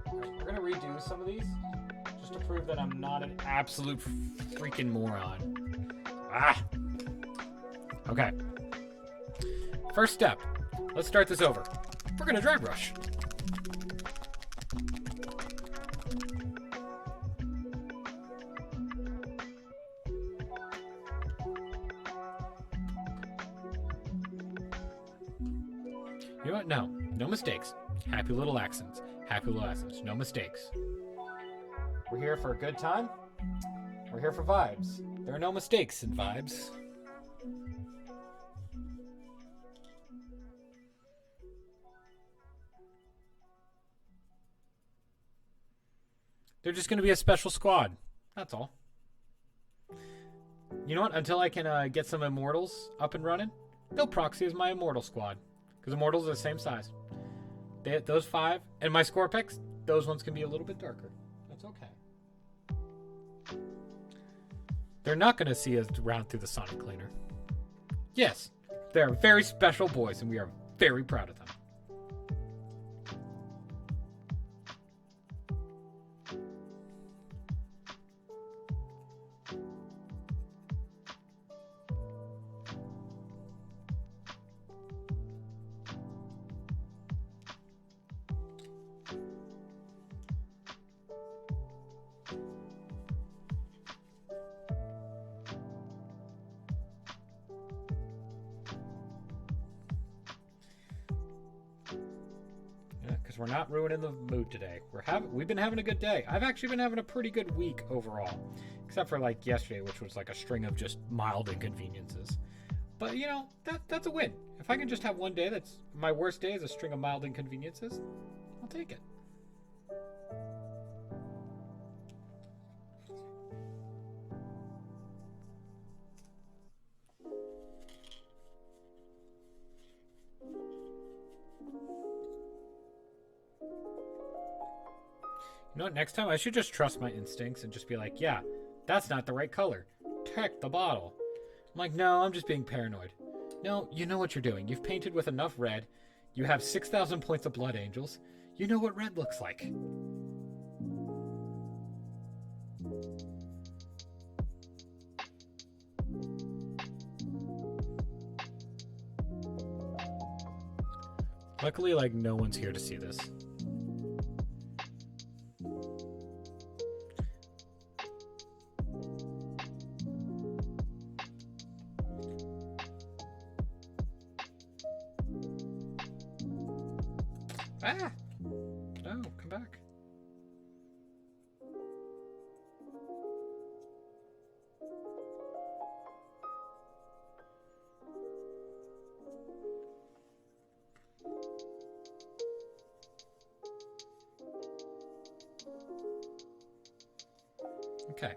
Alright, we're gonna redo some of these. Just to prove that I'm not an absolute freaking moron. Ah! Okay. First step. Let's start this over. We're gonna dry brush. You know what? No. No mistakes. Happy little accents. Happy little accents. No mistakes. We're here for a good time. We're here for vibes. There are no mistakes in vibes. They're just going to be a special squad. That's all. You know what? Until I can get some Immortals up and running, they'll proxy as my Immortal squad. Because Immortals are the same size. Those 5. And my Scorpex, those ones can be a little bit darker. That's okay. They're not going to see us round through the Sonic Cleaner. Yes, they're very special boys, and we are very proud of them. We're not ruining the mood today. We've been having a good day. I've actually been having a pretty good week overall, except for like yesterday, which was like a string of just mild inconveniences. But you know, that's a win. If I can just have one day that's my worst day is a string of mild inconveniences, I'll take it. You know what, next time I should just trust my instincts and just be like, yeah, that's not the right color. Check the bottle. I'm like, no, I'm just being paranoid. No, you know what you're doing. You've painted with enough red. You have 6,000 points of Blood Angels. You know what red looks like. Luckily, like, no one's here to see this. Ah! No, come back. Okay.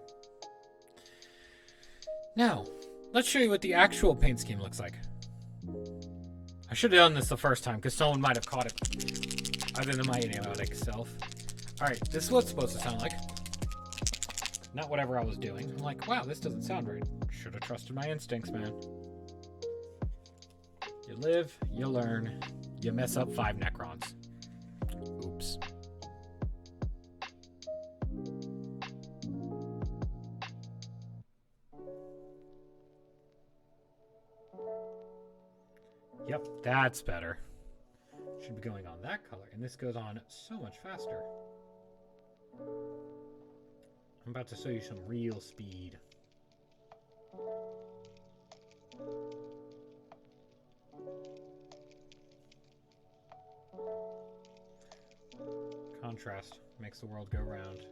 Now, let's show you what the actual paint scheme looks like. I should have done this the first time because someone might have caught it other than my idiotic self. Alright, this is what it's supposed to sound like. Not whatever I was doing. I'm like, wow, this doesn't sound right. Should have trusted my instincts, man. You live, you learn, you mess up 5 Necrons. Oops. Yep, that's better. Should be going on that color, and this goes on so much faster. I'm about to show you some real speed. Contrast makes the world go round.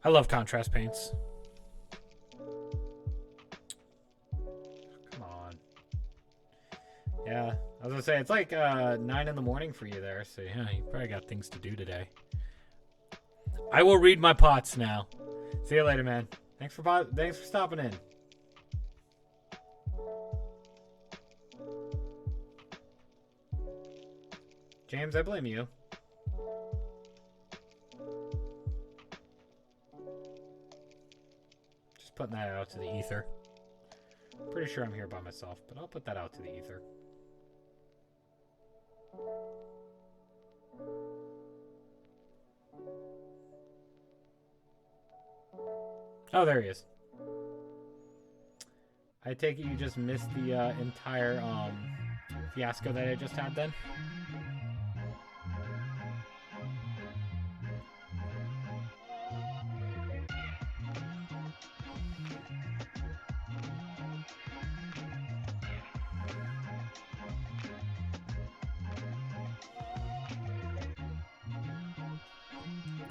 I love contrast paints. Come on. Yeah, I was gonna say, it's like 9 in the morning for you there, so yeah, you probably got things to do today. I will read my pots now. See you later, man. Thanks for stopping in. James, I blame you. Just putting that out to the ether. Pretty sure I'm here by myself, but I'll put that out to the ether. Oh, there he is. I take it you just missed the entire fiasco that I just had then?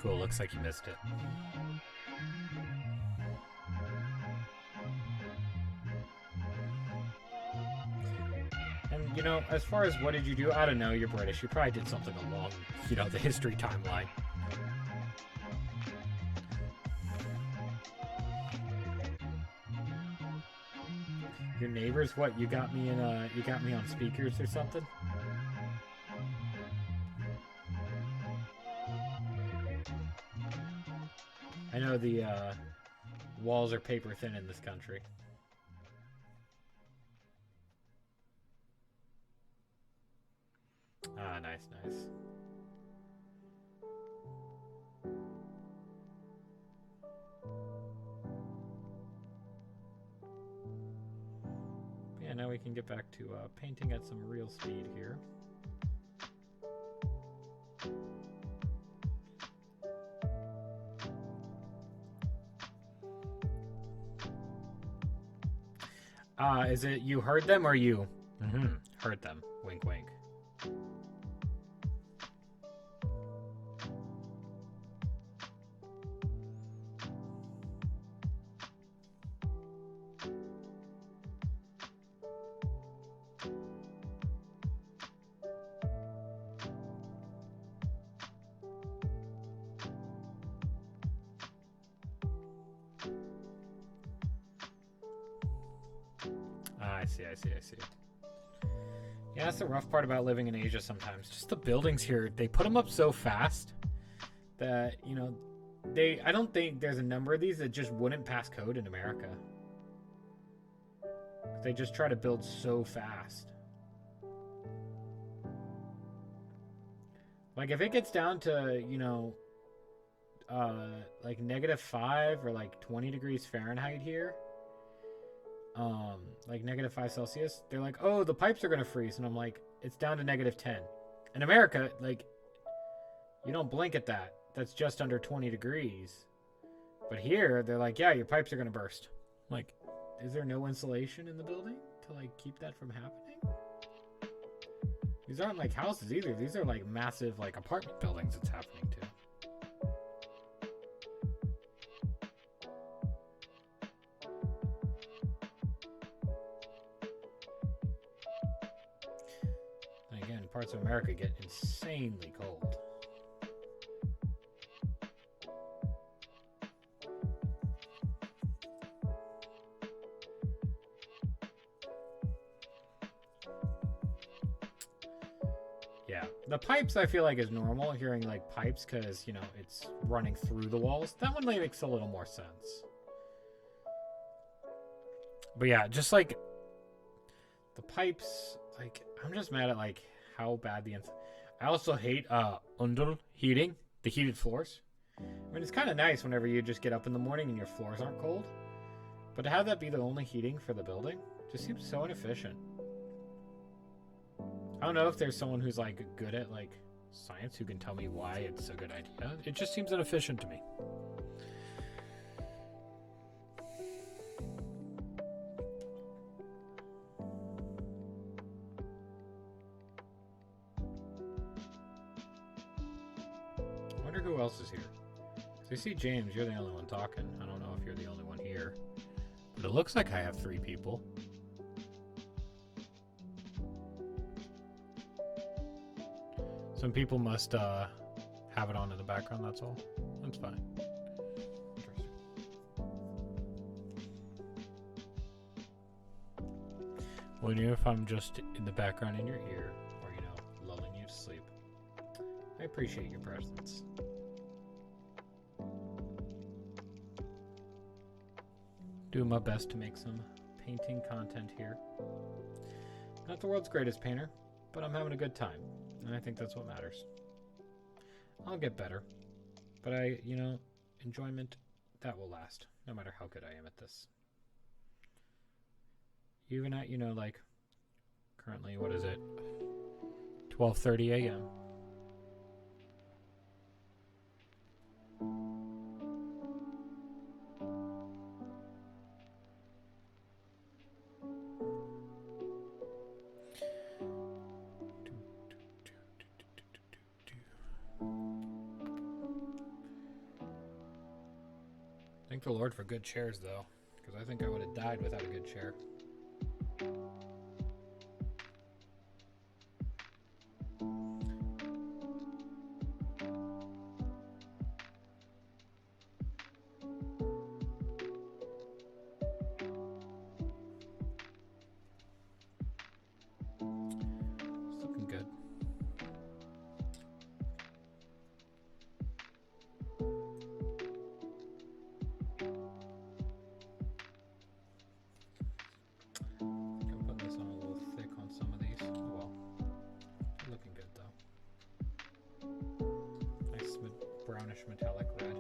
Cool, looks like you missed it. And, you know, as far as what did you do, I don't know, you're British. You probably did something along, you know, the history timeline. Your neighbors, what, you got me on speakers or something? I know the walls are paper thin in this country. Ah, nice, nice. Yeah, now we can get back to painting at some real speed here. Is it you heard them or you? Heard them. Wink, wink. I see. Yeah, that's the rough part about living in Asia sometimes. Just the buildings here, they put them up so fast that, you know, I don't think there's a number of these that just wouldn't pass code in America. They just try to build so fast. Like, if it gets down to, you know, like -5 or like 20 degrees Fahrenheit here, like -5 Celsius, they're like, oh, the pipes are gonna freeze, and I'm like, it's down to -10. In America, like, you don't blink at that. That's just under 20 degrees. But here, they're like, yeah, your pipes are gonna burst. Like, is there no insulation in the building to like keep that from happening? These aren't like houses either. These are like massive like apartment buildings it's happening to. Parts of America get insanely cold. Yeah, the pipes I feel like is normal, hearing like pipes, because, you know, it's running through the walls. That one makes a little more sense. But yeah, just like the pipes, like, I'm just mad at like how bad I also hate under heating, the heated floors. I mean, it's kind of nice whenever you just get up in the morning and your floors aren't cold. But to have that be the only heating for the building just seems so inefficient. I don't know if there's someone who's like good at like science who can tell me why it's a good idea. It just seems inefficient to me. I wonder who else is here. So I see James, you're the only one talking. I don't know if you're the only one here. But it looks like I have 3 people. Some people must have it on in the background, that's all. That's fine. Interesting. Well, even if I'm just in the background in your ear, or, you know, lulling you to sleep, I appreciate your presence. Doing my best to make some painting content here. Not the world's greatest painter, but I'm having a good time. And I think that's what matters. I'll get better. But you know, enjoyment, that will last. No matter how good I am at this. Even at, you know, like, currently, what is it? 12:30 a.m. Thank the Lord for good chairs, though, because I think I would have died without a good chair. It's looking good. I'm putting this on a little thick on some of these. Oh well. They're looking good though. Nice brownish metallic red.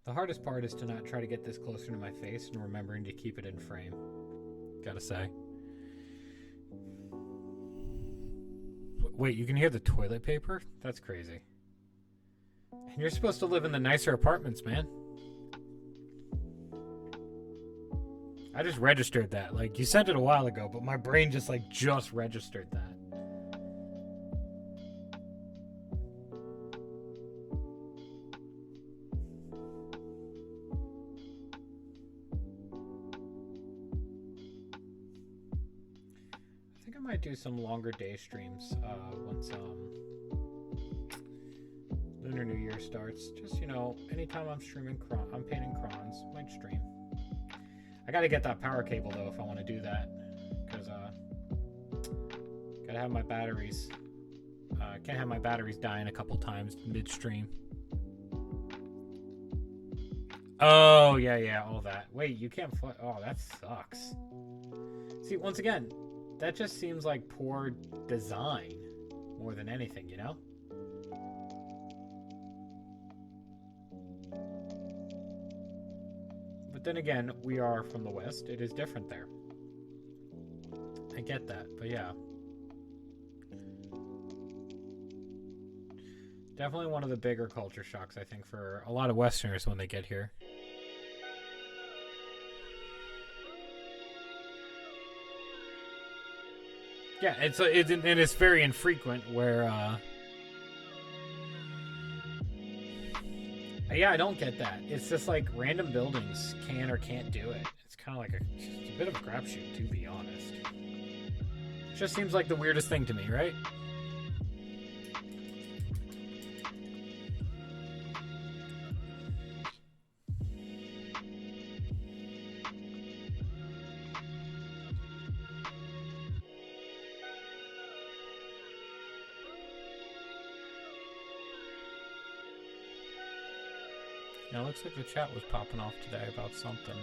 The hardest part is to not try to get this closer to my face and remembering to keep it in frame. Gotta say. Wait, you can hear the toilet paper? That's crazy. And you're supposed to live in the nicer apartments, man. I just registered that. Like, you sent it a while ago, but my brain just registered that. I think I might do some longer day streams once Lunar New Year starts. Just, you know, anytime I'm streaming, I'm painting crons, might stream. I gotta get that power cable though if I want to do that, because gotta have my batteries. Can't have my batteries dying a couple times midstream. Oh yeah, all that. Wait, you can't fly. Oh, that sucks. See, once again, that just seems like poor design more than anything, you know? But then again, we are from the West. It is different there. I get that, but yeah. Definitely one of the bigger culture shocks, I think, for a lot of Westerners when they get here. Yeah, it's very infrequent where Yeah, I don't get that. It's just like random buildings can or can't do it. It's kind of like just a bit of a crapshoot, to be honest. It just seems like the weirdest thing to me, right? Now it looks like the chat was popping off today about something.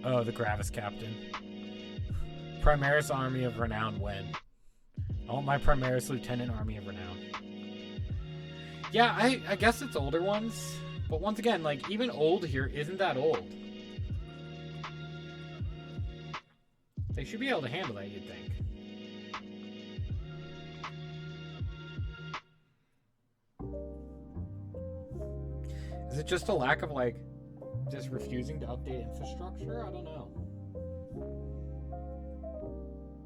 Oh, the Gravis Captain. Primaris Army of Renown win. I want my Primaris Lieutenant Army of Renown. Yeah, I guess it's older ones. But once again, like, even old here isn't that old. They should be able to handle that, you'd think. Is it just a lack of, like, just refusing to update infrastructure? I don't know.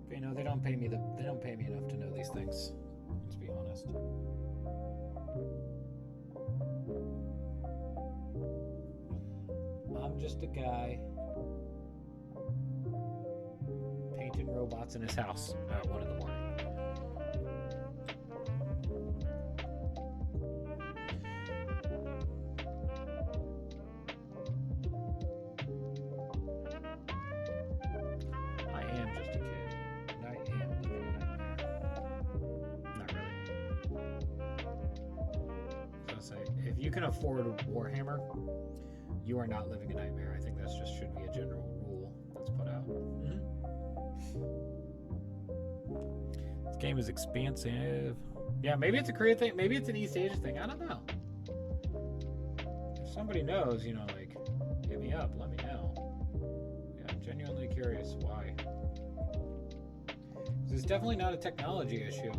But, you know, they don't pay me enough to know these things. Let's be honest. I'm just a guy painting robots in his house at 1 in the morning. If you can afford Warhammer, you are not living a nightmare. I think that just should be a general rule that's put out. This game is expansive. Yeah, maybe it's a Korea thing. Maybe it's an East Asia thing. I don't know. If somebody knows, you know, like, hit me up. Let me know. Yeah, I'm genuinely curious why. It's definitely not a technology issue.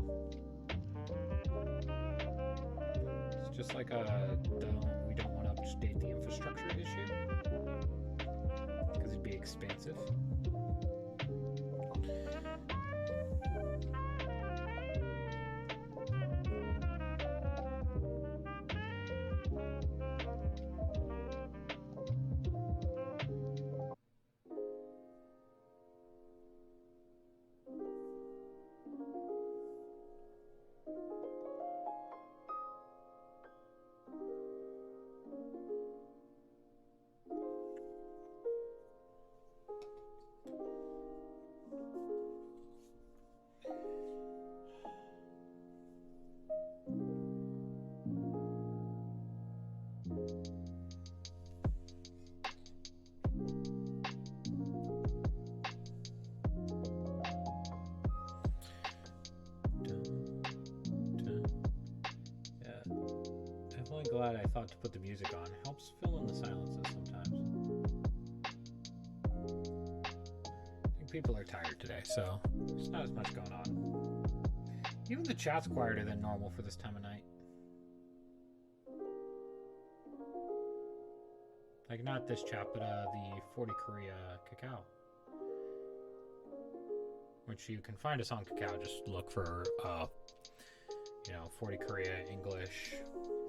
Just like we don't want to update the infrastructure issue because it'd be expensive. Glad I thought to put the music on. It helps fill in the silences sometimes. I think people are tired today, so there's not as much going on. Even the chat's quieter than normal for this time of night. Like, not this chat, but the 40 Korea Cacao. Which you can find us on Cacao. Just look for, 40 Korea English.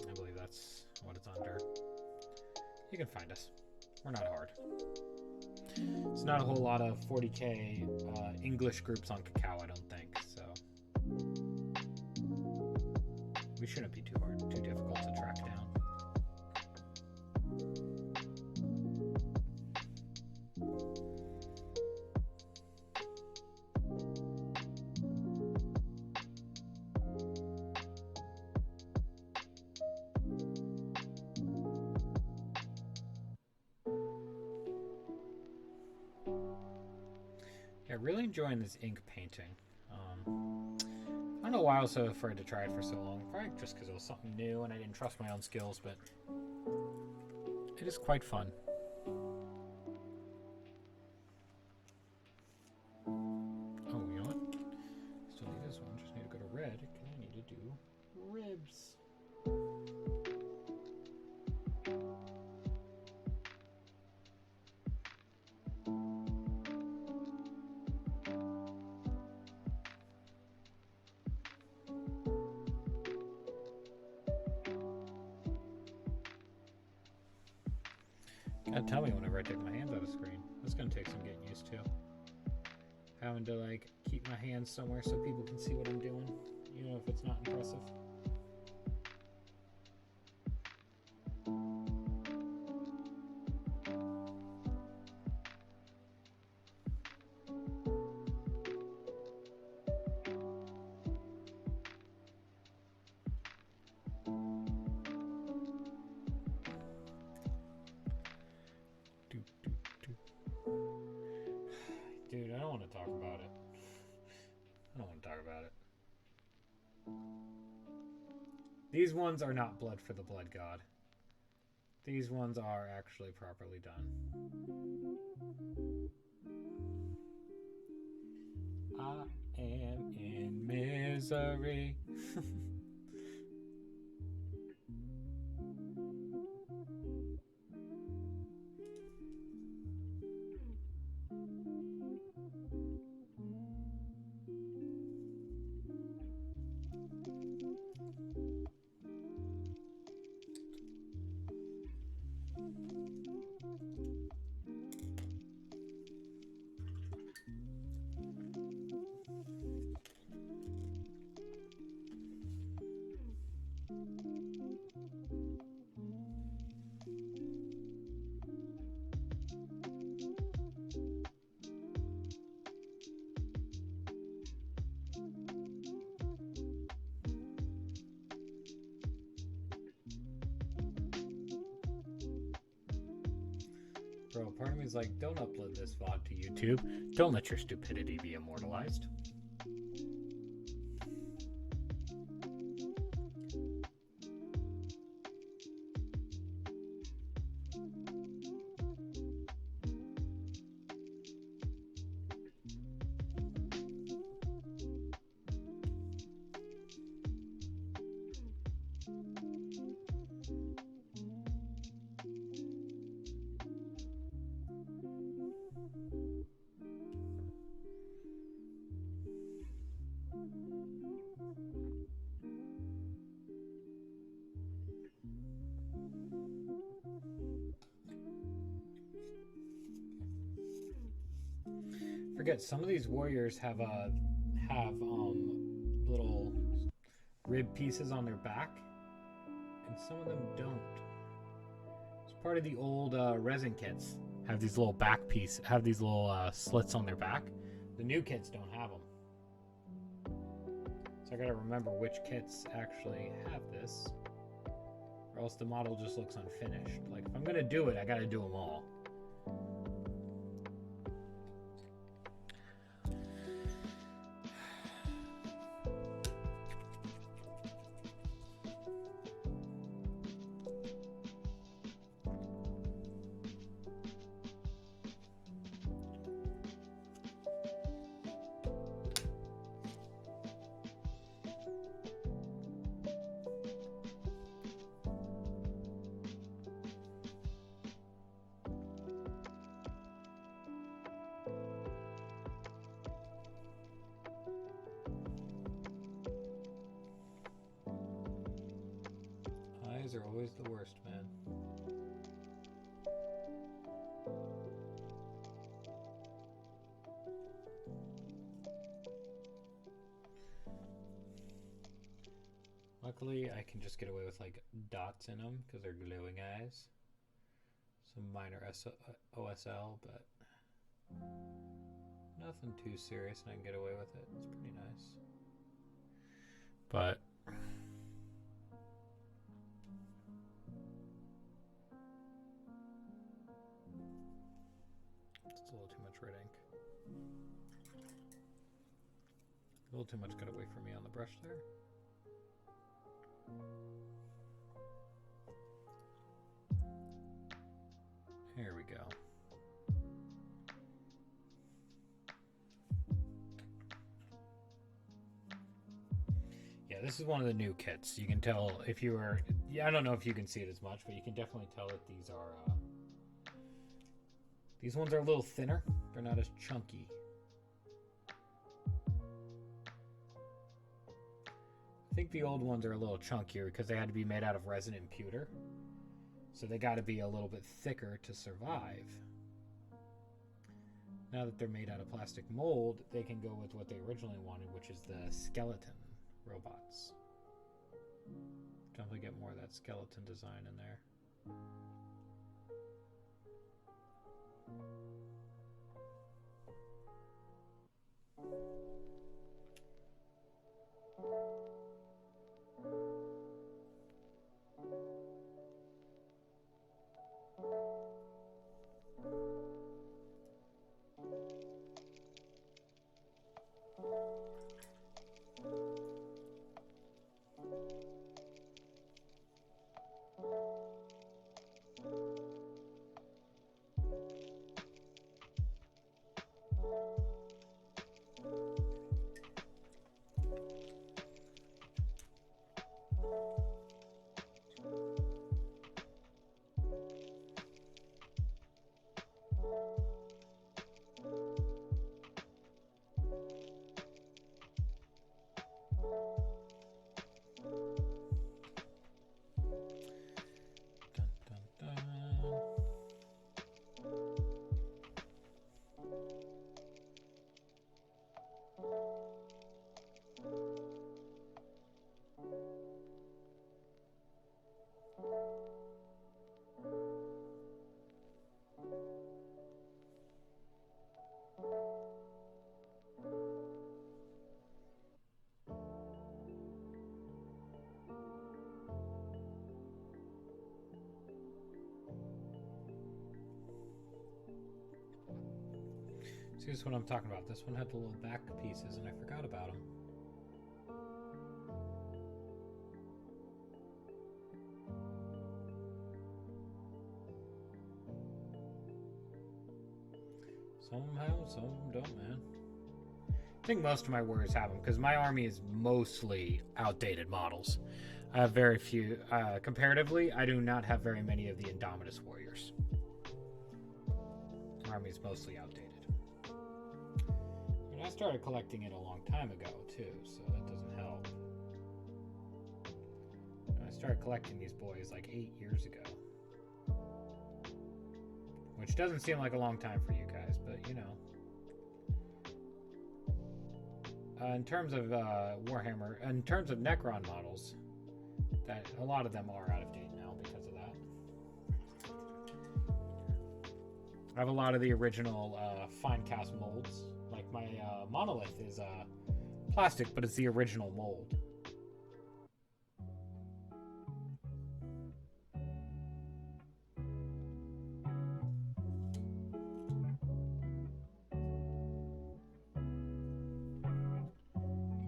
I believe that's what it's under. You can find us. We're not hard. It's not a whole lot of 40K English groups on Cacao, I don't think, so we shouldn't be too difficult to track down. Really enjoying this ink painting. I don't know why I was so afraid to try it for so long. Probably just because it was something new and I didn't trust my own skills, but it is quite fun. Oh, you know what? Still need this one. Just need to go to red because I need to do ribs. Gotta tell me whenever I take my hands out of the screen. That's gonna take some getting used to. Having to like keep my hands somewhere so people can see what I'm doing, even if it's not impressive. Dude, I don't want to talk about it. I don't want to talk about it. These ones are not blood for the blood god. These ones are actually properly done. I am in misery. Bro, part of me is like, don't upload this VOD to YouTube. Don't let your stupidity be immortalized. Forget, some of these warriors have little rib pieces on their back, and some of them don't. It's part of the old resin kits. Have these little slits on their back. The new kits don't have them. So I gotta remember which kits actually have this, or else the model just looks unfinished. Like, if I'm gonna do it, I gotta do them all. Eyes are always the worst, man. Luckily, I can just get away with like dots in them because they're glowing eyes. Some minor OSL, but nothing too serious, and I can get away with it. It's pretty nice. But it's a little too much red ink. A little too much got away from me on the brush there. Here we go. Yeah, this is one of the new kits. You can tell if you were... Yeah, I don't know if you can see it as much, but you can definitely tell that these are... These ones are a little thinner. They're not as chunky. I think the old ones are a little chunkier because they had to be made out of resin and pewter. So they got to be a little bit thicker to survive. Now that they're made out of plastic mold, they can go with what they originally wanted, which is the skeleton robots. Definitely get more of that skeleton design in there. See, this is what I'm talking about. This one had the little back pieces, and I forgot about them. Some of them have them, some of them don't, man. I think most of my warriors have them, because my army is mostly outdated models. I have very few. Comparatively, I do not have very many of the Indominus warriors. My army is mostly outdated. And I started collecting it a long time ago, too, so that doesn't help. I started collecting these boys like 8 years ago. Which doesn't seem like a long time for you guys, but you know. In terms of Warhammer, in terms of Necron models, that a lot of them are out of date now because of that. I have a lot of the original fine cast molds. Like my monolith is plastic, but it's the original mold.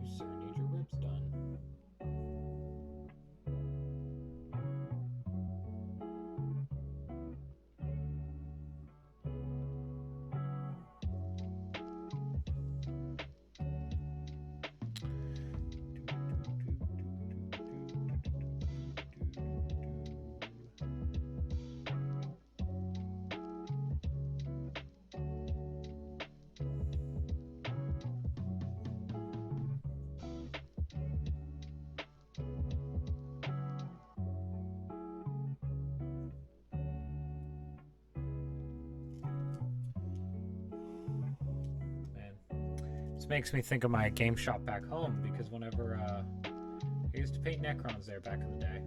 You sir need your ribs done. This makes me think of my game shop back home, because whenever I used to paint Necrons there back in the day.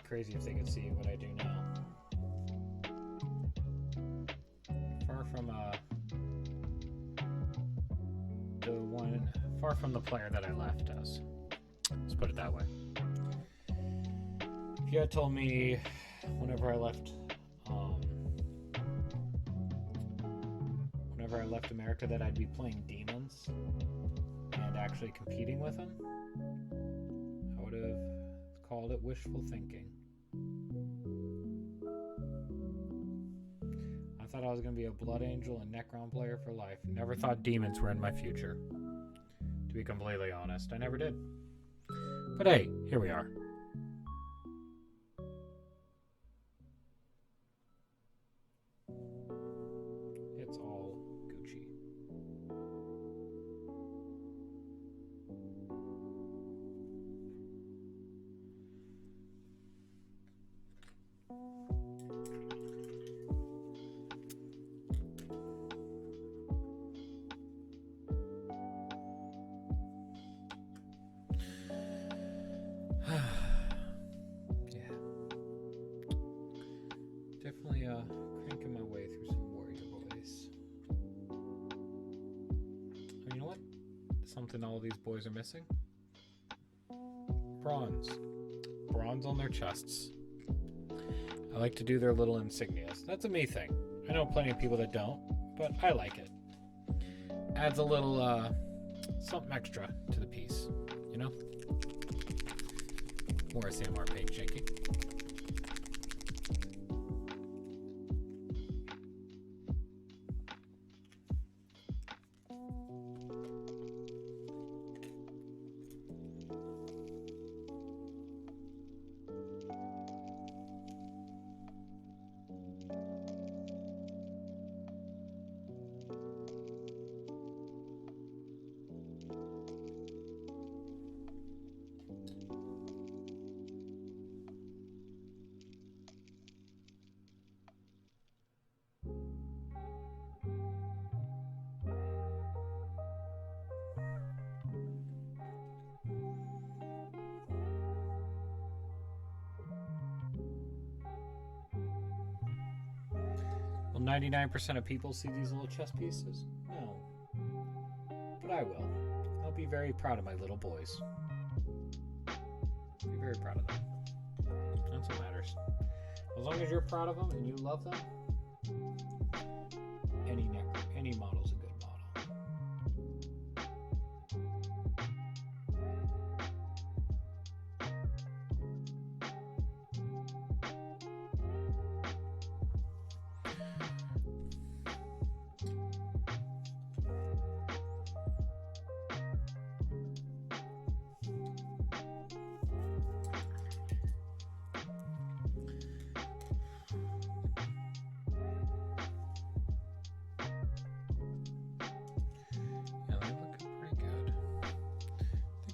Crazy if they could see what I do now. Far from the player that I left us. Let's put it that way. If you had told me whenever I left America that I'd be playing demons and actually competing with them, I would have called it wishful thinking. I thought I was going to be a Blood Angel and Necron player for life. Never thought demons were in my future. To be completely honest, I never did. But hey, here we are. It's all Gucci. something all these boys are missing? Bronze. Bronze on their chests. I like to do their little insignias. That's a me thing. I know plenty of people that don't, but I like it. Adds a little, something extra to the piece, you know? More ASMR paint shaking. Will 99% of people see these little chess pieces? No. But I will. I'll be very proud of my little boys. Be very proud of them. That's what matters. As long as you're proud of them and you love them, any model's a good model.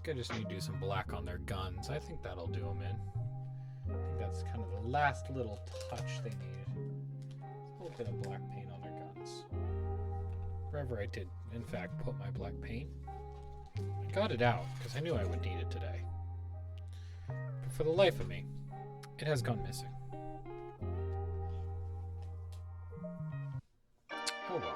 I just need to do some black on their guns. I think that'll do them in. I think that's kind of the last little touch they need. A little bit of black paint on their guns. Wherever I did, in fact, put my black paint, I got it out because I knew I would need it today. But for the life of me, it has gone missing. Oh well.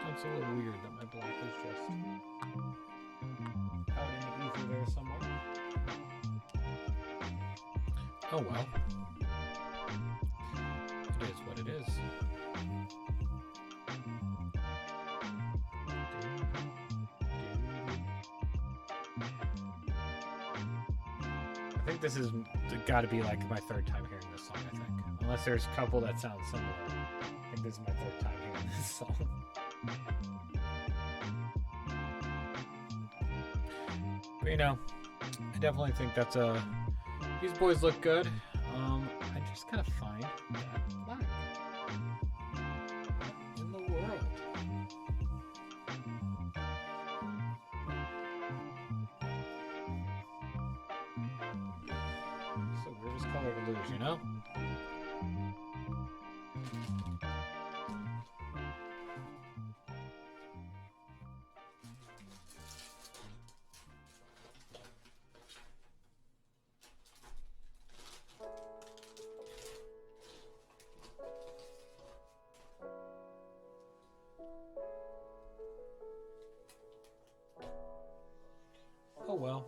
That's a little weird that my black is just out in the ether there somewhere. Oh well. It is what it is. I think this is got to be like my third time hearing this song, I think. Unless there's a couple that sound similar. I think this is my third time hearing this song. But you know, I definitely think that's these boys look good. I just gotta find that black in the world. It's the weirdest color to lose, you know? Oh well,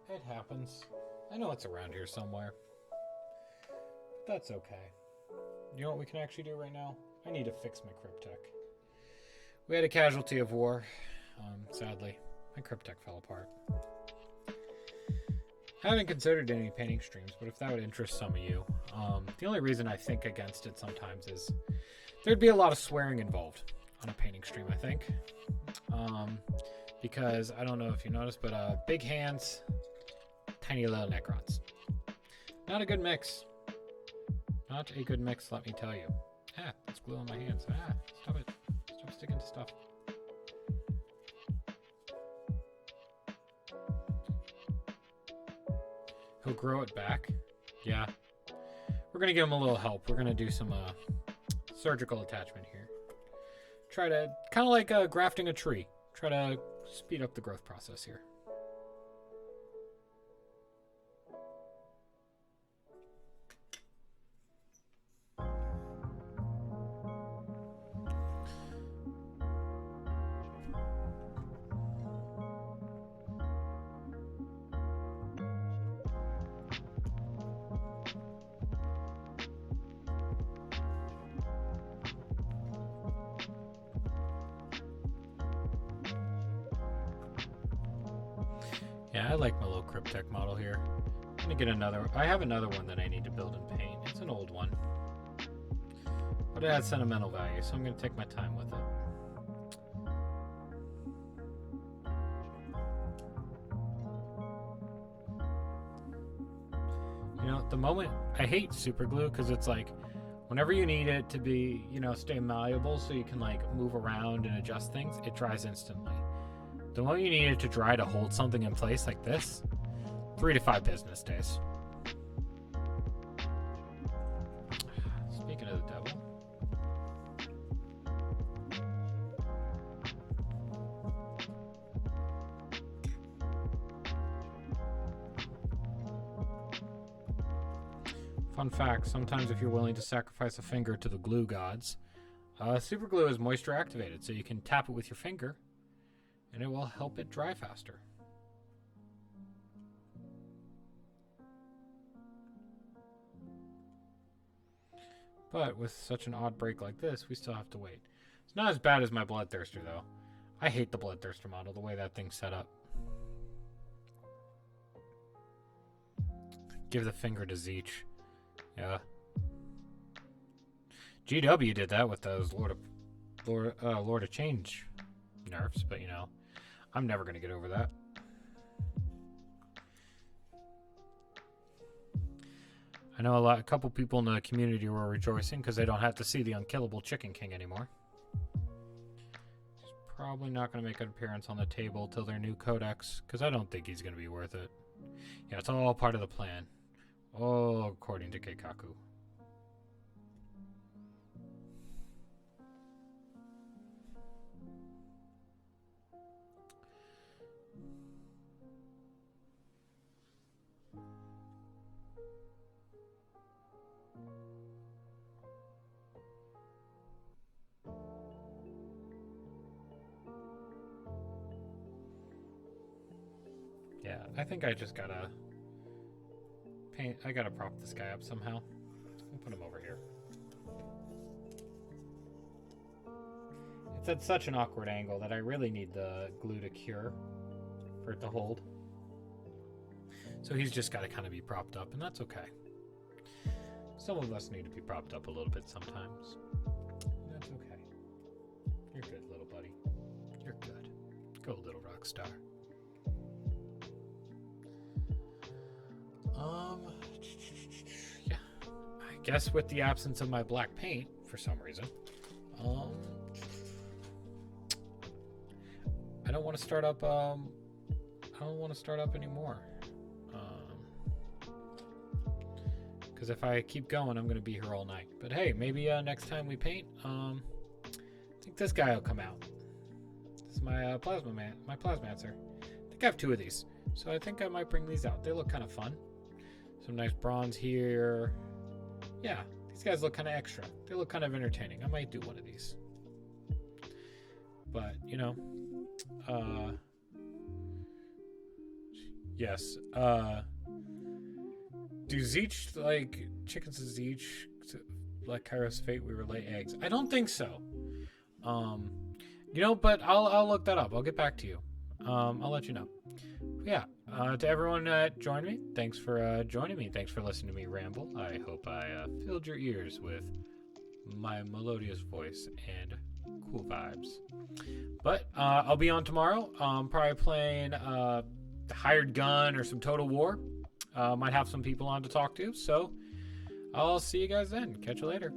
it happens. I know it's around here somewhere. But that's okay. You know what we can actually do right now? I need to fix my cryptech. We had a casualty of war. Sadly, my cryptech fell apart. I haven't considered any painting streams, but if that would interest some of you, the only reason I think against it sometimes is there'd be a lot of swearing involved on a painting stream, I think. Because I don't know if you noticed, but big hands, tiny little Necrons. Not a good mix. Not a good mix, let me tell you. Ah, it's glue on my hands. Ah, stop it. Stop sticking to stuff. He'll grow it back. Yeah. We're going to give him a little help. We're going to do some surgical attachment here. Try to, kind of like grafting a tree. Try to speed up the growth process here. Yeah, I like my little cryptech model here. I'm gonna get another. I have another one that I need to build and paint. It's an old one, but it has sentimental value, so I'm gonna take my time with it. You know, at the moment, I hate super glue because it's like, whenever you need it to be, you know, stay malleable so you can like move around and adjust things, it dries instantly. The moment you need it to dry to hold something in place like this, 3 to 5 business days. Speaking of the devil. Fun fact, sometimes if you're willing to sacrifice a finger to the glue gods, super glue is moisture activated, so you can tap it with your finger and it will help it dry faster. But with such an odd break like this, we still have to wait. It's not as bad as my Bloodthirster, though. I hate the Bloodthirster model, the way that thing's set up. Give the finger to Zeech. Yeah. GW did that with those Lord of Change nerfs, but you know, I'm never gonna get over that. I know a couple people in the community were rejoicing because they don't have to see the unkillable Chicken King anymore. He's probably not going to make an appearance on the table till their new codex, because I don't think he's going to be worth it. Yeah, it's all part of the plan. Oh, according to Keikaku. Yeah, I think I just gotta paint. I gotta prop this guy up somehow. I'll put him over here. It's at such an awkward angle that I really need the glue to cure for it to hold. So he's just gotta kind of be propped up, and that's okay. Some of us need to be propped up a little bit sometimes. That's okay. You're good, little buddy. You're good. Go, little rock star. Yeah. I guess with the absence of my black paint, for some reason, I don't want to start up. I don't want to start up anymore. Because if I keep going, I'm going to be here all night. But hey, maybe next time we paint, I think this guy will come out. This is my my Plasmancer. I think I have 2 of these, so I think I might bring these out. They look kind of fun. Some nice bronze here. Yeah, these guys look kind of extra. They look kind of entertaining. I might do one of these. But, you know, yes. Do Zeech, like, chickens of Zeech, like Kairos Fate, we relay eggs? I don't think so. You know, but I'll look that up. I'll get back to you. I'll let you know. Yeah, to everyone that joined me, thanks for joining me. Thanks for listening to me ramble. I hope I filled your ears with my melodious voice and cool vibes. But I'll be on tomorrow. Probably playing the Hired Gun or some Total War. Might have some people on to talk to. So I'll see you guys then. Catch you later.